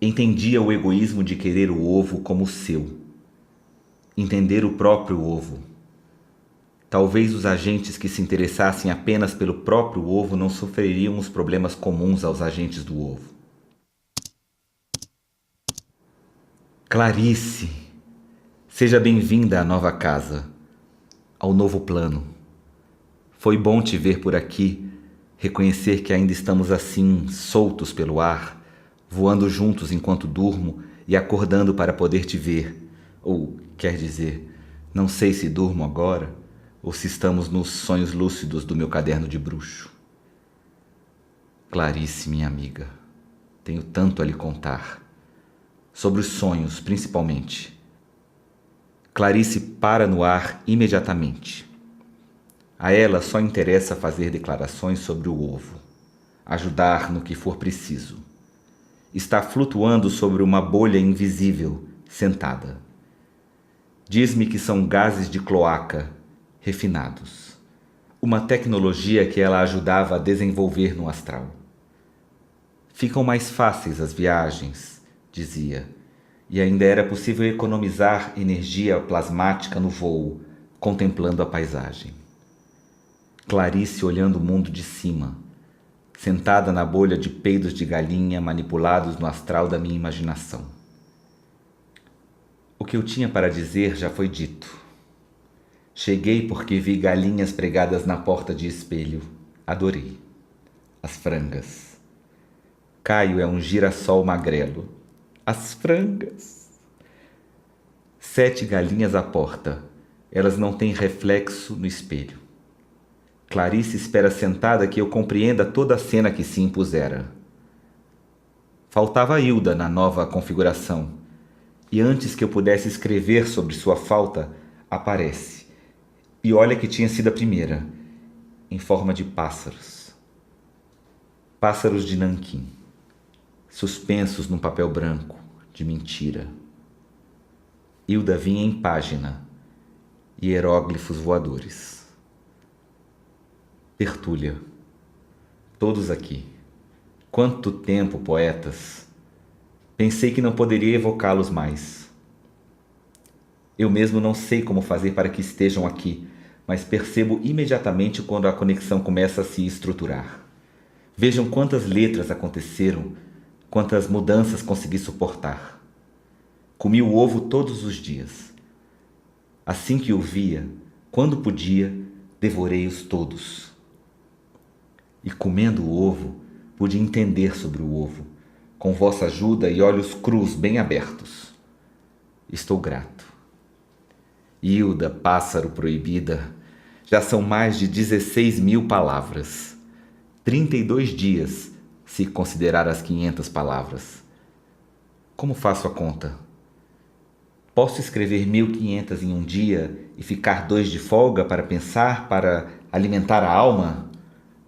entendia o egoísmo de querer o ovo como seu. Entender o próprio ovo. Talvez os agentes que se interessassem apenas pelo próprio ovo não sofreriam os problemas comuns aos agentes do ovo. Clarice, seja bem-vinda à nova casa, ao novo plano. Foi bom te ver por aqui, reconhecer que ainda estamos assim, soltos pelo ar, voando juntos enquanto durmo e acordando para poder te ver. Ou, quer dizer, não sei se durmo agora ou se estamos nos sonhos lúcidos do meu caderno de bruxo. Clarice, minha amiga, tenho tanto a lhe contar. Sobre os sonhos, principalmente. Clarice para no ar imediatamente. A ela só interessa fazer declarações sobre o ovo, ajudar no que for preciso. Está flutuando sobre uma bolha invisível, sentada. Diz-me que são gases de cloaca, refinados. Uma tecnologia que ela ajudava a desenvolver no astral. Ficam mais fáceis as viagens, dizia, e ainda era possível economizar energia plasmática no voo, contemplando a paisagem. Clarice olhando o mundo de cima, sentada na bolha de peidos de galinha manipulados no astral da minha imaginação. O que eu tinha para dizer já foi dito. Cheguei porque vi galinhas pregadas na porta de espelho. Adorei. As frangas. Caio é um girassol magrelo. As frangas. 7 galinhas à porta. Elas não têm reflexo no espelho. Clarice espera sentada que eu compreenda toda a cena que se impusera. Faltava a Hilda na nova configuração, e antes que eu pudesse escrever sobre sua falta, aparece. E olha que tinha sido a primeira, em forma de pássaros. Pássaros de nanquim, suspensos num papel branco, de mentira. Hilda vinha em página, e hieróglifos voadores. Tertúlia. Todos aqui. Quanto tempo, poetas! Pensei que não poderia evocá-los mais. Eu mesmo não sei como fazer para que estejam aqui, mas percebo imediatamente quando a conexão começa a se estruturar. Vejam quantas letras aconteceram, quantas mudanças consegui suportar. Comi o ovo todos os dias. Assim que o via, quando podia, devorei-os todos. E comendo o ovo, pude entender sobre o ovo, com vossa ajuda e olhos crus bem abertos. Estou grato. Hilda, pássaro proibida, já são mais de 16.000 palavras. 32 dias, se considerar as 500 palavras. Como faço a conta? Posso escrever 1.500 em um dia e ficar 2 de folga para pensar, para alimentar a alma?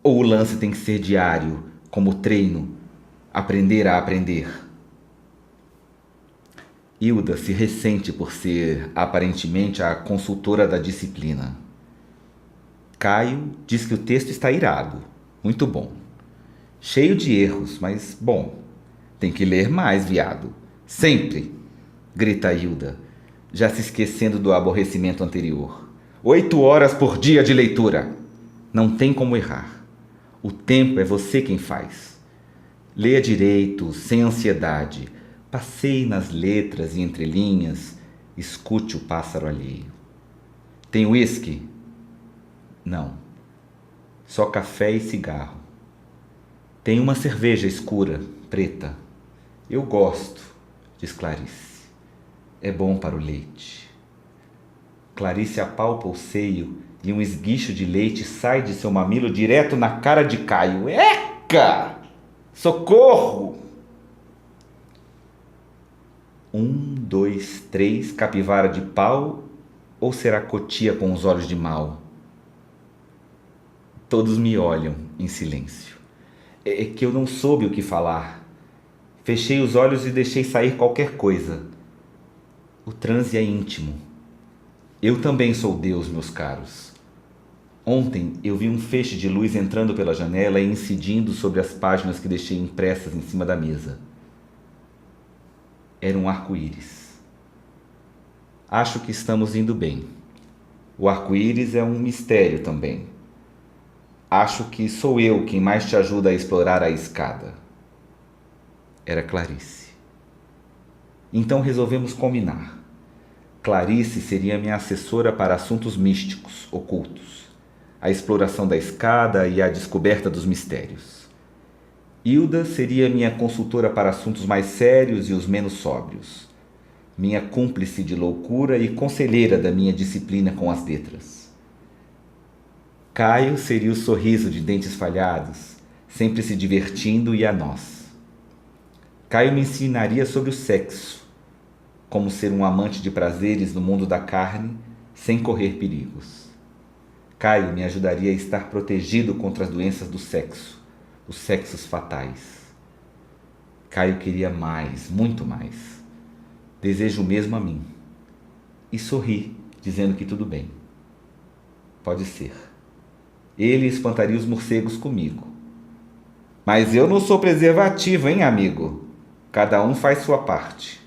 Ou o lance tem que ser diário, como treino, aprender a aprender? Hilda se ressente por ser, aparentemente, a consultora da disciplina. Caio diz que o texto está irado. Muito bom. Cheio de erros, mas bom. Tem que ler mais, viado. Sempre! Grita Hilda, já se esquecendo do aborrecimento anterior. 8 horas por dia de leitura. Não tem como errar. O tempo é você quem faz. Leia direito, sem ansiedade. Passeie nas letras e entrelinhas. Escute o pássaro alheio. Tem uísque? Não. Só café e cigarro. Tem uma cerveja escura, preta. Eu gosto, diz Clarice. É bom para o leite. Clarice apalpa o seio e um esguicho de leite sai de seu mamilo direto na cara de Caio. Eca! Socorro! 1, 2, 3, capivara de pau ou será cotia com os olhos de mal? Todos me olham em silêncio. É que eu não soube o que falar. Fechei os olhos e deixei sair qualquer coisa. O transe é íntimo. Eu também sou Deus, meus caros. Ontem eu vi um feixe de luz entrando pela janela e incidindo sobre as páginas que deixei impressas em cima da mesa. Era um arco-íris. Acho que estamos indo bem. O arco-íris é um mistério também. Acho que sou eu quem mais te ajuda a explorar a escada. Era Clarice. Então resolvemos combinar. Clarice seria minha assessora para assuntos místicos, ocultos, a exploração da escada e a descoberta dos mistérios. Hilda seria minha consultora para assuntos mais sérios e os menos sóbrios, minha cúmplice de loucura e conselheira da minha disciplina com as letras. Caio seria o sorriso de dentes falhados, sempre se divertindo e a nós. Caio me ensinaria sobre o sexo, como ser um amante de prazeres no mundo da carne, sem correr perigos. Caio me ajudaria a estar protegido contra as doenças do sexo, os sexos fatais. Caio queria mais, muito mais. Deseja o mesmo a mim. E sorri, dizendo que tudo bem. Pode ser. Ele espantaria os morcegos comigo. Mas eu não sou preservativo, hein, amigo? Cada um faz sua parte.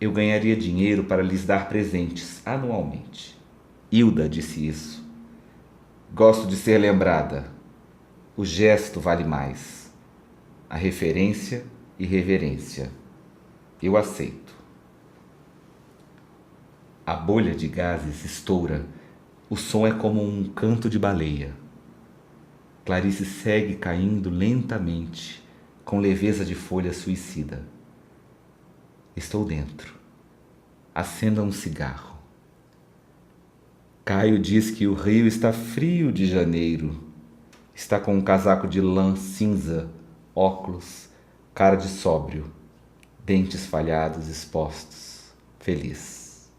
Eu ganharia dinheiro para lhes dar presentes anualmente. Hilda disse isso. Gosto de ser lembrada. O gesto vale mais. A referência e reverência. Eu aceito. A bolha de gases estoura. O som é como um canto de baleia. Clarice segue caindo lentamente, com leveza de folha suicida. Estou dentro. Acenda um cigarro. Caio diz que o Rio está frio de janeiro. Está com um casaco de lã cinza, óculos, cara de sóbrio, dentes falhados expostos, feliz.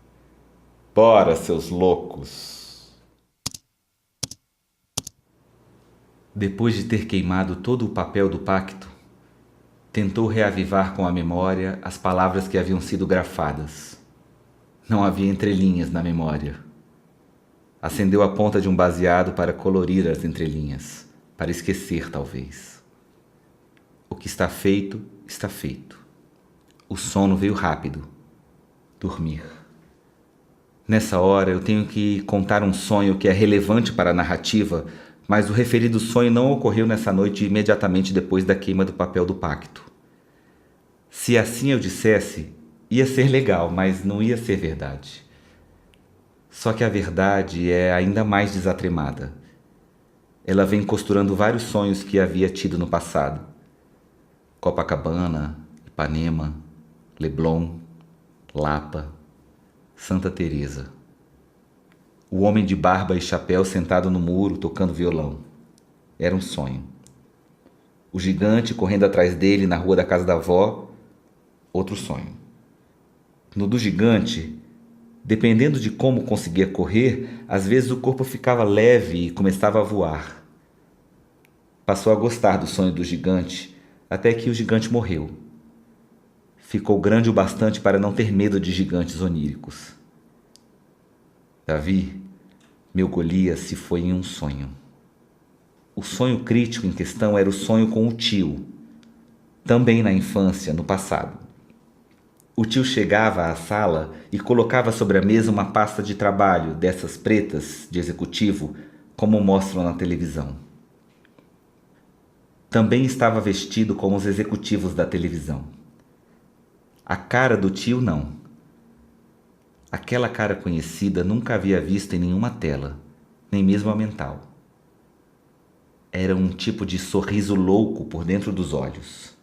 Bora, seus loucos! Depois de ter queimado todo o papel do pacto, tentou reavivar com a memória as palavras que haviam sido grafadas. Não havia entrelinhas na memória. Acendeu a ponta de um baseado para colorir as entrelinhas, para esquecer, talvez. O que está feito, está feito. O sono veio rápido. Dormir. Nessa hora eu tenho que contar um sonho que é relevante para a narrativa, mas o referido sonho não ocorreu nessa noite imediatamente depois da queima do papel do pacto. Se assim eu dissesse, ia ser legal, mas não ia ser verdade. Só que a verdade é ainda mais desatremada. Ela vem costurando vários sonhos que havia tido no passado. Copacabana, Ipanema, Leblon, Lapa, Santa Teresa. O homem de barba e chapéu sentado no muro tocando violão. Era um sonho. O gigante correndo atrás dele na rua da casa da avó. Outro sonho. No do gigante, dependendo de como conseguia correr, às vezes o corpo ficava leve e começava a voar. Passou a gostar do sonho do gigante, até que o gigante morreu. Ficou grande o bastante para não ter medo de gigantes oníricos. Davi, meu Golias, se foi em um sonho. O sonho crítico em questão era o sonho com o tio, também na infância, no passado. O tio chegava à sala e colocava sobre a mesa uma pasta de trabalho, dessas pretas, de executivo, como mostram na televisão. Também estava vestido como os executivos da televisão. A cara do tio não. Aquela cara conhecida nunca havia visto em nenhuma tela, nem mesmo a mental. Era um tipo de sorriso louco por dentro dos olhos.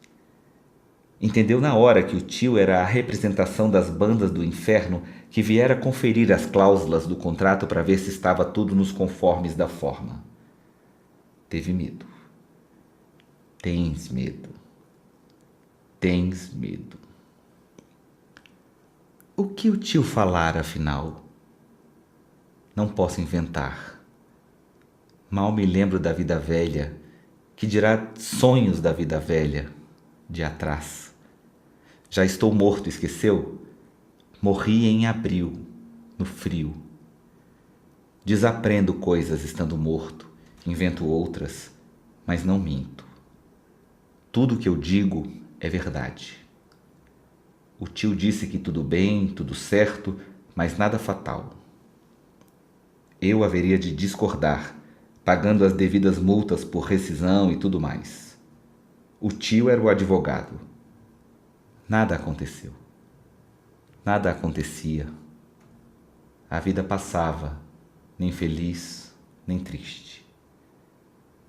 Entendeu na hora que o tio era a representação das bandas do inferno que viera conferir as cláusulas do contrato para ver se estava tudo nos conformes da forma. Teve medo. Tens medo. Tens medo. O que o tio falara, afinal? Não posso inventar. Mal me lembro da vida velha, que dirá sonhos da vida velha, de atrás. Já estou morto, esqueceu? Morri em abril, no frio. Desaprendo coisas estando morto, invento outras, mas não minto. Tudo o que eu digo é verdade. O tio disse que tudo bem, tudo certo, mas nada fatal. Eu haveria de discordar, pagando as devidas multas por rescisão e tudo mais. O tio era o advogado. Nada aconteceu. Nada acontecia. A vida passava, nem feliz, nem triste.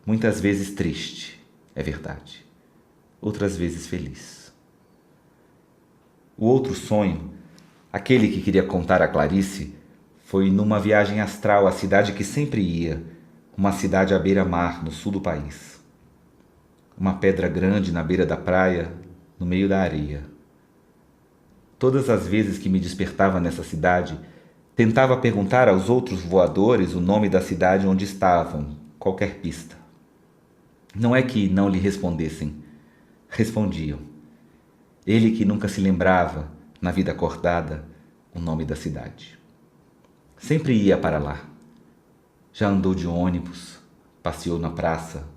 Muitas vezes triste, é verdade. Outras vezes feliz. O outro sonho, aquele que queria contar a Clarice, foi numa viagem astral à cidade que sempre ia, uma cidade à beira-mar, no sul do país. Uma pedra grande na beira da praia, no meio da areia. Todas as vezes que me despertava nessa cidade, tentava perguntar aos outros voadores o nome da cidade onde estavam, qualquer pista. Não é que não lhe respondessem, respondiam. Ele que nunca se lembrava, na vida acordada, o nome da cidade. Sempre ia para lá. Já andou de ônibus, passeou na praça,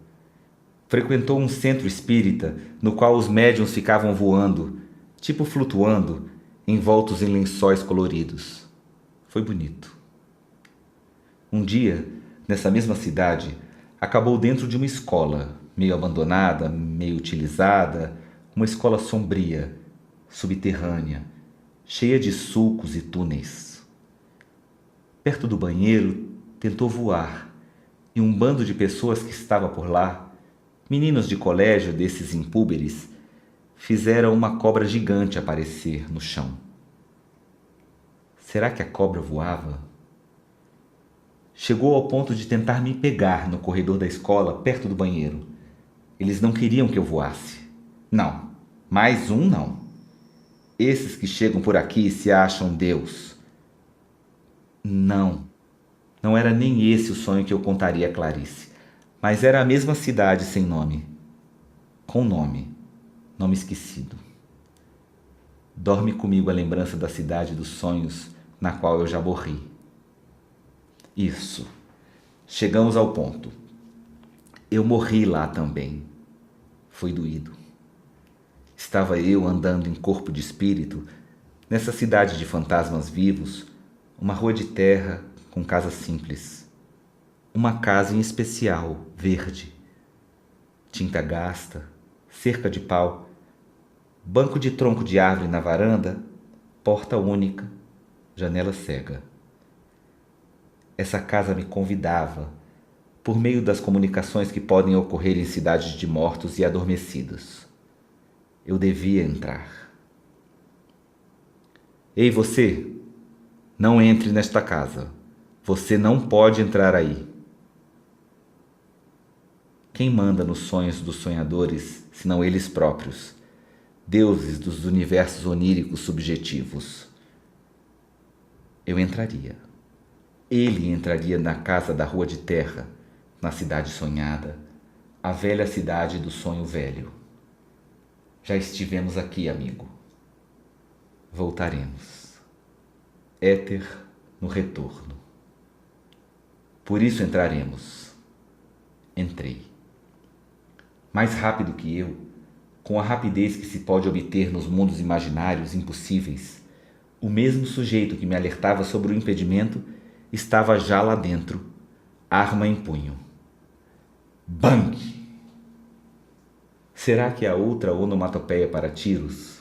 frequentou um centro espírita no qual os médiuns ficavam voando, tipo flutuando, envoltos em lençóis coloridos. Foi bonito. Um dia, nessa mesma cidade, acabou dentro de uma escola, meio abandonada, meio utilizada, uma escola sombria, subterrânea, cheia de sulcos e túneis. Perto do banheiro, tentou voar, e um bando de pessoas que estava por lá, meninos de colégio desses impúberes, fizeram uma cobra gigante aparecer no chão. Será que a cobra voava? Chegou ao ponto de tentar me pegar no corredor da escola, perto do banheiro. Eles não queriam que eu voasse. Não, mais um não. Esses que chegam por aqui e se acham Deus. Não era nem esse o sonho que eu contaria a Clarice, mas era a mesma cidade sem nome. Com nome esquecido. Dorme comigo a lembrança da cidade dos sonhos na qual eu já morri. Isso. Chegamos ao ponto. Eu morri lá também. Foi doído. Estava eu andando em corpo de espírito, nessa cidade de fantasmas vivos, uma rua de terra com casa simples. Uma casa em especial, verde. Tinta gasta, cerca de pau, banco de tronco de árvore na varanda, porta única, janela cega. Essa casa me convidava, por meio das comunicações que podem ocorrer em cidades de mortos e adormecidos. Eu devia entrar. Ei, você! Não entre nesta casa. Você não pode entrar aí. Quem manda nos sonhos dos sonhadores, senão eles próprios, deuses dos universos oníricos subjetivos? Eu entraria. Ele entraria na casa da rua de terra, na cidade sonhada, a velha cidade do sonho velho. Já estivemos aqui, amigo. Voltaremos. Éter no retorno. Por isso entraremos. Entrei. Mais rápido que eu, com a rapidez que se pode obter nos mundos imaginários impossíveis, o mesmo sujeito que me alertava sobre o impedimento estava já lá dentro, arma em punho. Bang! Será que há outra onomatopeia para tiros?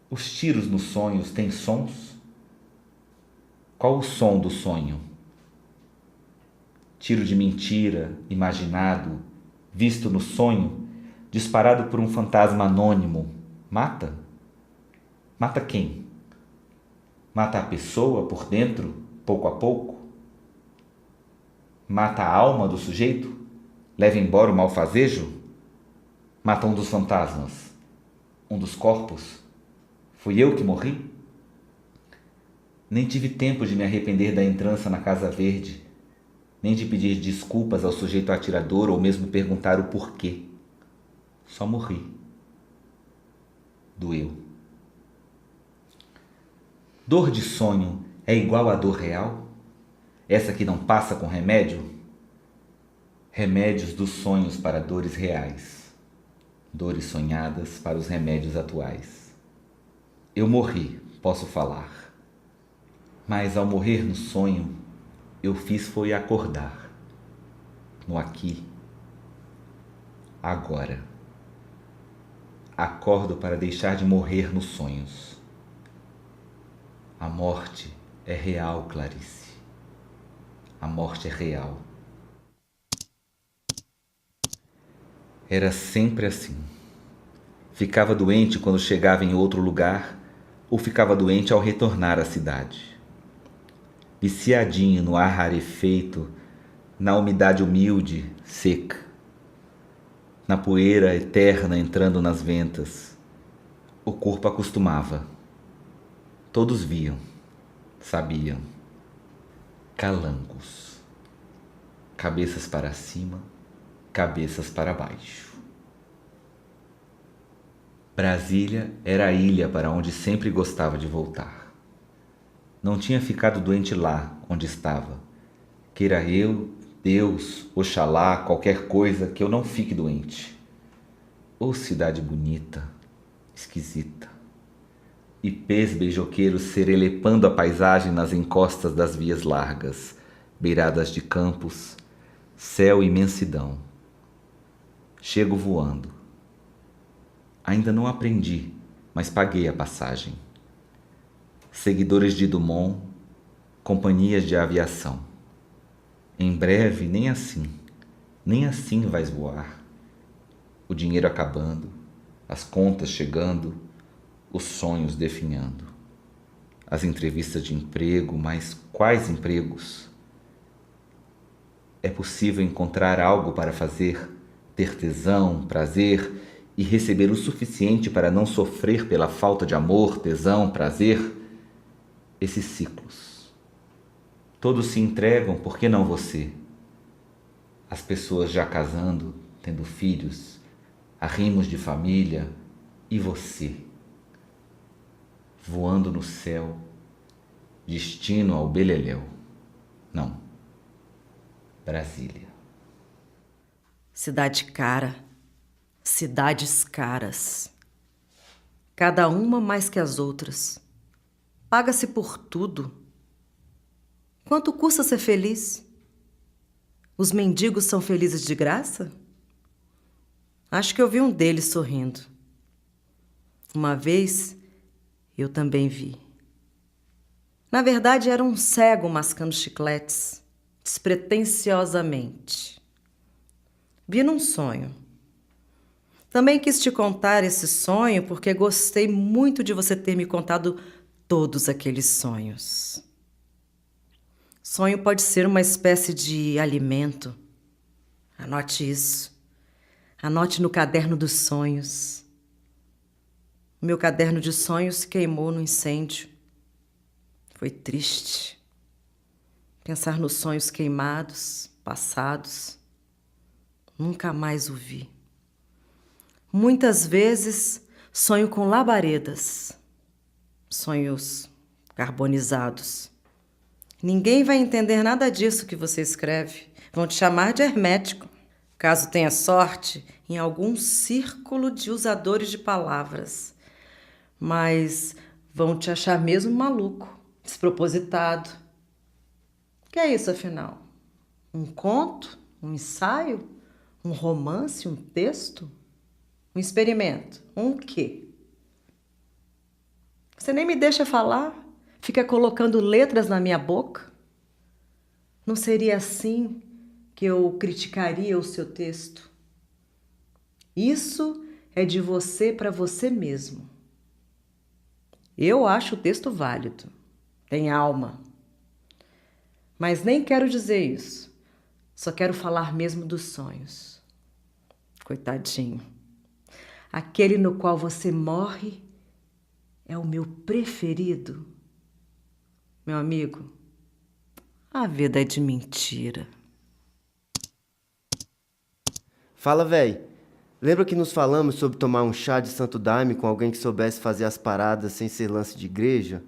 Os tiros nos sonhos têm sons? Qual o som do sonho? Tiro de mentira, imaginado, visto no sonho, disparado por um fantasma anônimo, mata? Mata quem? Mata a pessoa por dentro, pouco a pouco? Mata a alma do sujeito? Leva embora o malfazejo? Mata um dos fantasmas? Um dos corpos? Fui eu que morri? Nem tive tempo de me arrepender da entrança na Casa Verde, nem de pedir desculpas ao sujeito atirador ou mesmo perguntar o porquê. Só morri. Doeu. Dor de sonho é igual à dor real? Essa que não passa com remédio? Remédios dos sonhos para dores reais. Dores sonhadas para os remédios atuais. Eu morri, posso falar. Mas ao morrer no sonho, eu fiz foi acordar. No aqui. Agora. Acordo para deixar de morrer nos sonhos. A morte é real, Clarice. A morte é real. Era sempre assim. Ficava doente quando chegava em outro lugar ou ficava doente ao retornar à cidade. Viciadinho no ar rarefeito, na umidade humilde, seca, na poeira eterna entrando nas ventas, o corpo acostumava. Todos viam, sabiam. Calangos. Cabeças para cima, cabeças para baixo. Brasília era a ilha para onde sempre gostava de voltar. Não tinha ficado doente lá onde estava. Queira eu, Deus, Oxalá, qualquer coisa que eu não fique doente. Ô cidade bonita, esquisita. Ipês beijoqueiros serelepando a paisagem nas encostas das vias largas, beiradas de campos, céu e imensidão. Chego voando. Ainda não aprendi, mas paguei a passagem. Seguidores de Dumont, companhias de aviação. Em breve, nem assim vais voar. O dinheiro acabando, as contas chegando, os sonhos definhando. as entrevistas de emprego, mas quais empregos? É possível encontrar algo para fazer, ter tesão, prazer e receber o suficiente para não sofrer pela falta de amor, tesão, prazer? Esses ciclos. Todos se entregam, por que não você? As pessoas já casando, tendo filhos, arrimos de família, e você? Voando no céu, destino ao beleléu. Não. Brasília. Cidade cara, cidades caras. Cada uma mais que as outras. Paga-se por tudo. Quanto custa ser feliz? Os mendigos são felizes de graça? Acho que eu vi um deles sorrindo. Uma vez, eu também vi. Na verdade, era um cego mascando chicletes, despretensiosamente. Vi num sonho. Também quis te contar esse sonho porque gostei muito de você ter me contado todos aqueles sonhos. Sonho pode ser uma espécie de alimento. Anote isso. Anote no caderno dos sonhos. O meu caderno de sonhos se queimou no incêndio. Foi triste. Pensar nos sonhos queimados, passados. Nunca mais o vi. Muitas vezes sonho com labaredas. Sonhos carbonizados. Ninguém vai entender nada disso que você escreve. Vão te chamar de hermético. Caso tenha sorte, em algum círculo de usadores de palavras. Mas vão te achar mesmo maluco, despropositado. O que é isso, afinal? Um conto? Um ensaio? Um romance? Um texto? Um experimento? Um quê? Você nem me deixa falar? Fica colocando letras na minha boca? Não seria assim que eu criticaria o seu texto? Isso é de você para você mesmo. Eu acho o texto válido, tem alma. Mas nem quero dizer isso. Só quero falar mesmo dos sonhos. Coitadinho. Aquele no qual você morre é o meu preferido. Meu amigo, a vida é de mentira. Fala, véi. Lembra que nos falamos sobre tomar um chá de santo daime com alguém que soubesse fazer as paradas sem ser lance de igreja?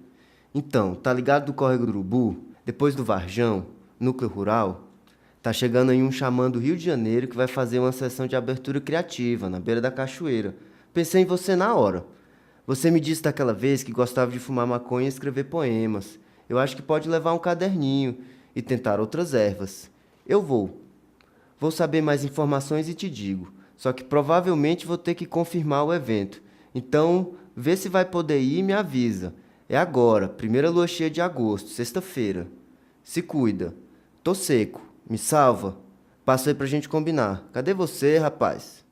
Então, tá ligado do Córrego do Urubu? Depois do Varjão, núcleo rural? Tá chegando aí um xamã do Rio de Janeiro que vai fazer uma sessão de abertura criativa na beira da cachoeira. Pensei em você na hora. Você me disse daquela vez que gostava de fumar maconha e escrever poemas. Eu acho que pode levar um caderninho e tentar outras ervas. Eu vou. Vou saber mais informações e te digo. Só que provavelmente vou ter que confirmar o evento. Então, vê se vai poder ir e me avisa. É agora, primeira lua cheia de agosto, sexta-feira. Se cuida. Tô seco. Me salva. Passa aí pra gente combinar. Cadê você, rapaz?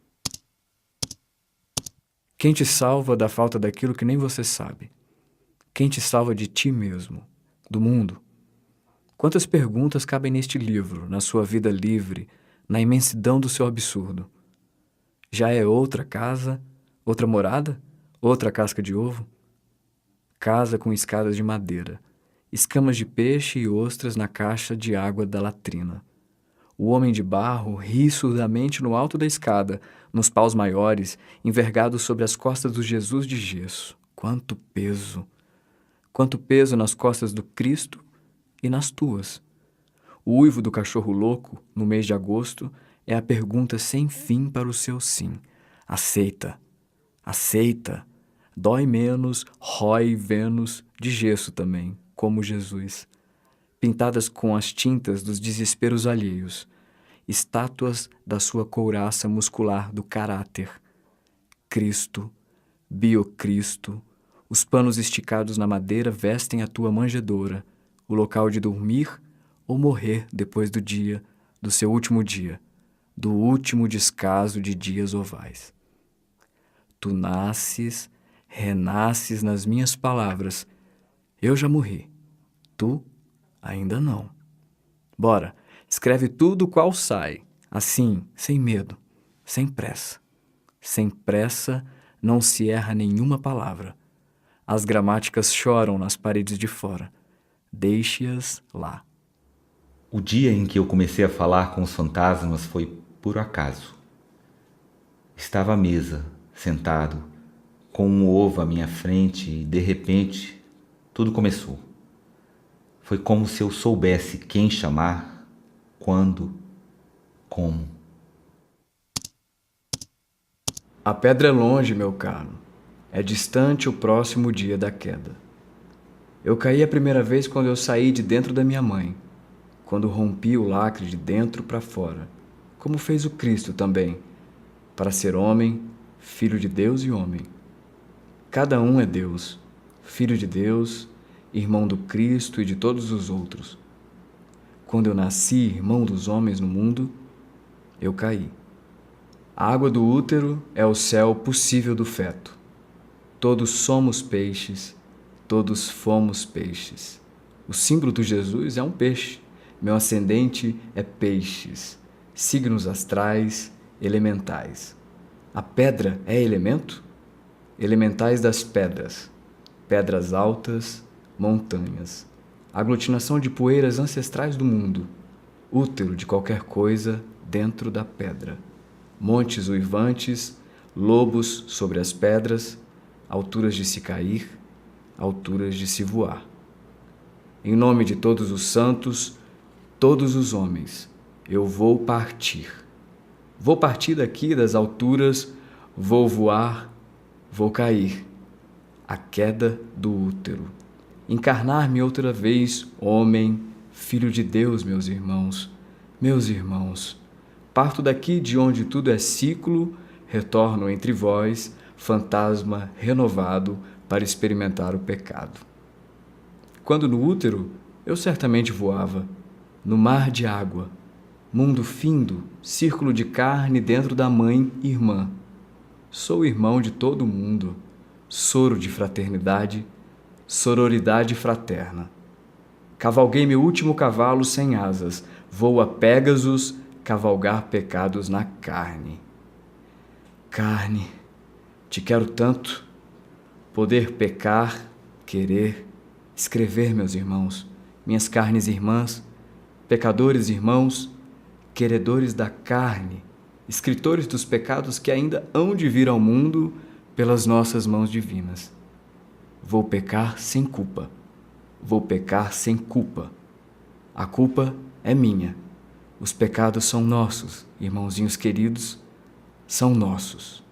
Quem te salva da falta daquilo que nem você sabe? Quem te salva de ti mesmo, do mundo? Quantas perguntas cabem neste livro, na sua vida livre, na imensidão do seu absurdo? Já é outra casa, outra morada, outra casca de ovo? Casa com escadas de madeira, escamas de peixe e ostras na caixa de água da latrina. O homem de barro ri surdamente no alto da escada, nos paus maiores, envergados sobre as costas do Jesus de gesso. Quanto peso! Quanto peso nas costas do Cristo e nas tuas. O uivo do cachorro louco, no mês de agosto, é a pergunta sem fim para o seu sim. Aceita. Aceita. Dói menos, rói Vênus, de gesso também, como Jesus. Pintadas com as tintas dos desesperos alheios. Estátuas da sua couraça muscular do caráter. Cristo, Biocristo, os panos esticados na madeira vestem a tua manjedoura, o local de dormir ou morrer depois do dia, do seu último dia, do último descaso de dias ovais. Tu nasces, renasces nas minhas palavras, Eu já morri. Tu ainda não. Bora, escreve tudo qual sai, assim, sem medo, sem pressa. Sem pressa não se erra nenhuma palavra. As gramáticas choram nas paredes de fora. Deixe-as lá. O dia em que eu comecei a falar com os fantasmas foi por acaso. Estava à mesa, sentado, com um ovo à minha frente e, de repente, tudo começou. Foi como se eu soubesse quem chamar, quando, como. A pedra é longe, meu caro. É distante o próximo dia da queda. Eu caí a primeira vez quando eu saí de dentro da minha mãe, quando rompi o lacre de dentro para fora, como fez o Cristo também, para ser homem, filho de Deus e homem. Cada um é Deus, filho de Deus, irmão do Cristo e de todos os outros. Quando eu nasci, irmão dos homens no mundo, eu caí. A água do útero é o céu possível do feto. Todos somos peixes, todos fomos peixes. O símbolo de Jesus é um peixe. Meu ascendente é peixes. Signos astrais, elementais. A pedra é elemento? Elementais das pedras. Pedras altas, montanhas. Aglutinação de poeiras ancestrais do mundo. Útero de qualquer coisa dentro da pedra. Montes uivantes, lobos sobre as pedras, alturas de se cair, alturas de se voar. Em nome de todos os santos, todos os homens, eu vou partir. Vou partir daqui das alturas, vou voar, vou cair. A queda do útero. Encarnar-me outra vez, homem, filho de Deus, meus irmãos. Meus irmãos, parto daqui de onde tudo é ciclo, retorno entre vós, fantasma renovado, para experimentar o pecado. Quando no útero, eu certamente voava, no mar de água, mundo findo, círculo de carne dentro da mãe irmã. Sou irmão de todo mundo, soro de fraternidade, sororidade fraterna. Cavalguei meu último cavalo sem asas, vou a Pégasus cavalgar pecados na carne. Carne, te quero tanto, poder pecar, querer, escrever, meus irmãos, minhas carnes irmãs, pecadores irmãos, queredores da carne, escritores dos pecados que ainda hão de vir ao mundo pelas nossas mãos divinas. Vou pecar sem culpa, vou pecar sem culpa. A culpa é minha, os pecados são nossos, irmãozinhos queridos, são nossos.